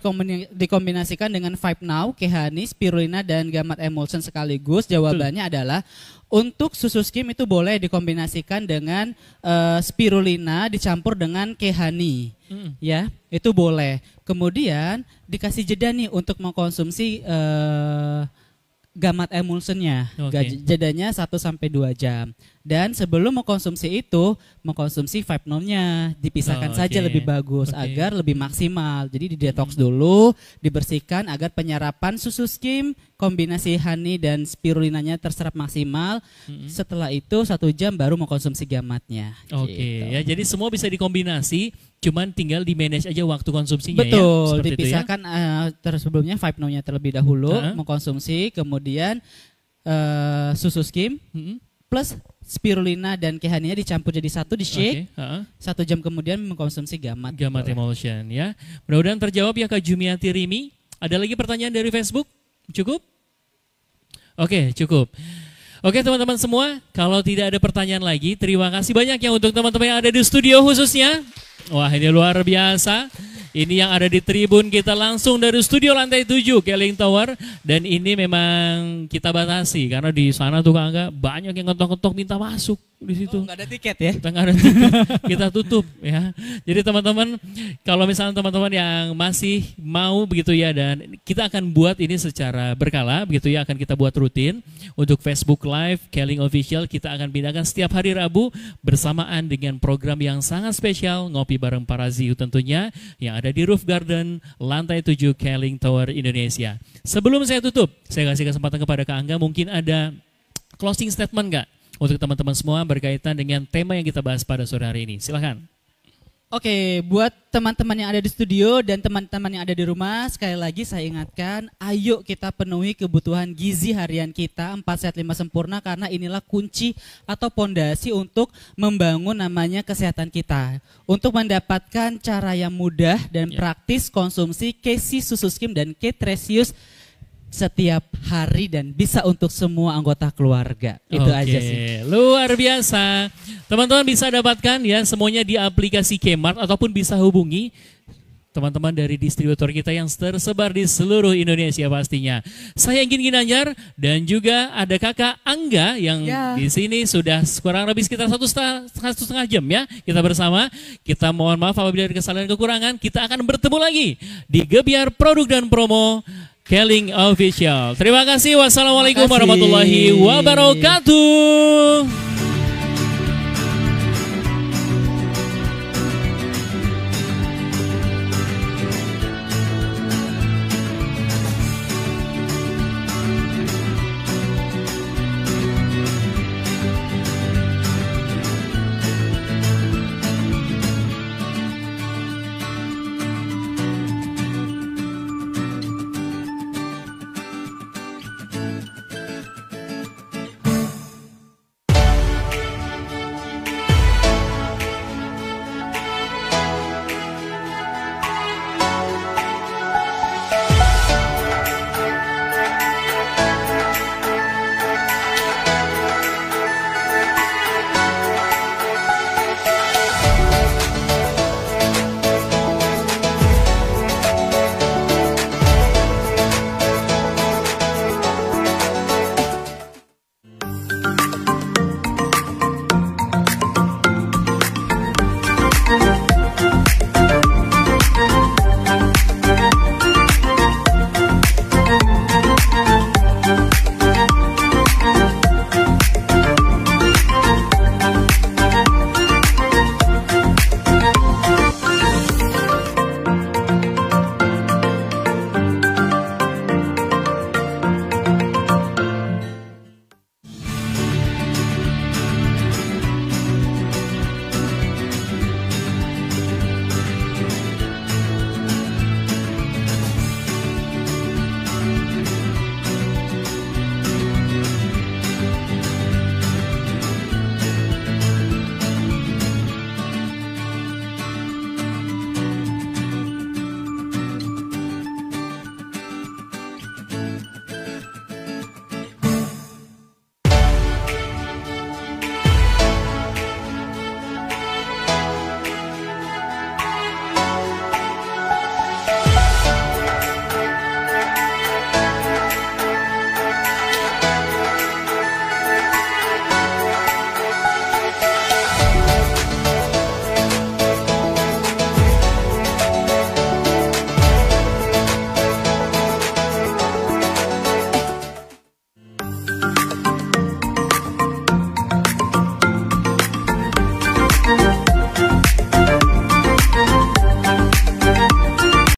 dikombinasikan dengan Vibe Now, Kehani, Spirulina, dan Gamat Emulsion sekaligus? Jawabannya adalah untuk susu skim itu boleh dikombinasikan dengan Spirulina dicampur dengan Kehani. Ya, itu boleh. Kemudian dikasih jeda nih untuk mengkonsumsi Gamat Emulsionnya. Oke. Jedanya 1-2 jam. Dan sebelum mengkonsumsi itu, mengkonsumsi Vibe Now-nya dipisahkan Oh, saja oke. lebih bagus Oke. agar lebih maksimal. Jadi di detox dulu, dibersihkan agar penyerapan susu skim kombinasi honey dan spirulinanya terserap maksimal. Setelah itu 1 jam baru mengkonsumsi gamatnya. Oke, Gitu. ya jadi semua bisa dikombinasi, cuman tinggal di manage aja waktu konsumsinya ya. Betul, Seperti itu ya? dipisahkan sebelumnya Vibe Now-nya terlebih dahulu Heeh. mengkonsumsi, kemudian susu skim Mm-mm. plus spirulina dan kehaninya dicampur jadi satu di shake. Oke, heeh. 1 jam kemudian mengkonsumsi gamat. Gamat Boleh. Emulsion ya. Mudah-mudahan terjawab ya Kak Jumiati Rimi. Ada lagi pertanyaan dari Facebook? Cukup? Oke, cukup. Oke teman-teman semua, kalau tidak ada pertanyaan lagi, terima kasih banyak ya untuk teman-teman yang ada di studio khususnya. Wah ini luar biasa. Ini yang ada di tribun kita langsung dari studio lantai 7 Keling Tower. Dan ini memang kita batasi karena di sana tuh Kak Angga banyak yang ngetok-ngetok minta masuk di situ. Oh, nggak ada tiket ya? Kita nggak ada tiket, kita tutup ya. Jadi teman-teman, kalau misalnya teman-teman yang masih mau begitu ya, dan kita akan buat ini secara berkala begitu ya, akan kita buat rutin untuk Facebook Live Keling Official. Kita akan pindahkan setiap hari Rabu bersamaan dengan program yang sangat spesial, ngopi bareng para Ziu tentunya, yang ada di Roof Garden lantai 7 Keling Tower Indonesia. Sebelum saya tutup, saya kasih kesempatan kepada Kak Angga, mungkin ada closing statement nggak untuk teman-teman semua berkaitan dengan tema yang kita bahas pada sore hari ini? Silahkan. Oke, buat teman-teman yang ada di studio dan teman-teman yang ada di rumah, sekali lagi saya ingatkan, ayo kita penuhi kebutuhan gizi harian kita 4 sehat 5 sempurna, karena inilah kunci atau pondasi untuk membangun namanya kesehatan kita. Untuk mendapatkan cara yang mudah dan praktis, konsumsi KC Susu Skim dan K-Tresius setiap hari dan bisa untuk semua anggota keluarga. Itu Oke, aja sih. luar biasa. Teman-teman bisa dapatkan ya semuanya di aplikasi Kmart ataupun bisa hubungi teman-teman dari distributor kita yang tersebar di seluruh Indonesia pastinya. Saya Engin Ginanjar dan juga ada Kakak Angga yang di sini sudah kurang lebih sekitar 1,5 jam ya kita bersama. Kita mohon maaf apabila ada kesalahan kekurangan. Kita akan bertemu lagi di Gebiar Produk dan Promo Keling Official. Terima kasih. Wassalamualaikum warahmatullahi wabarakatuh.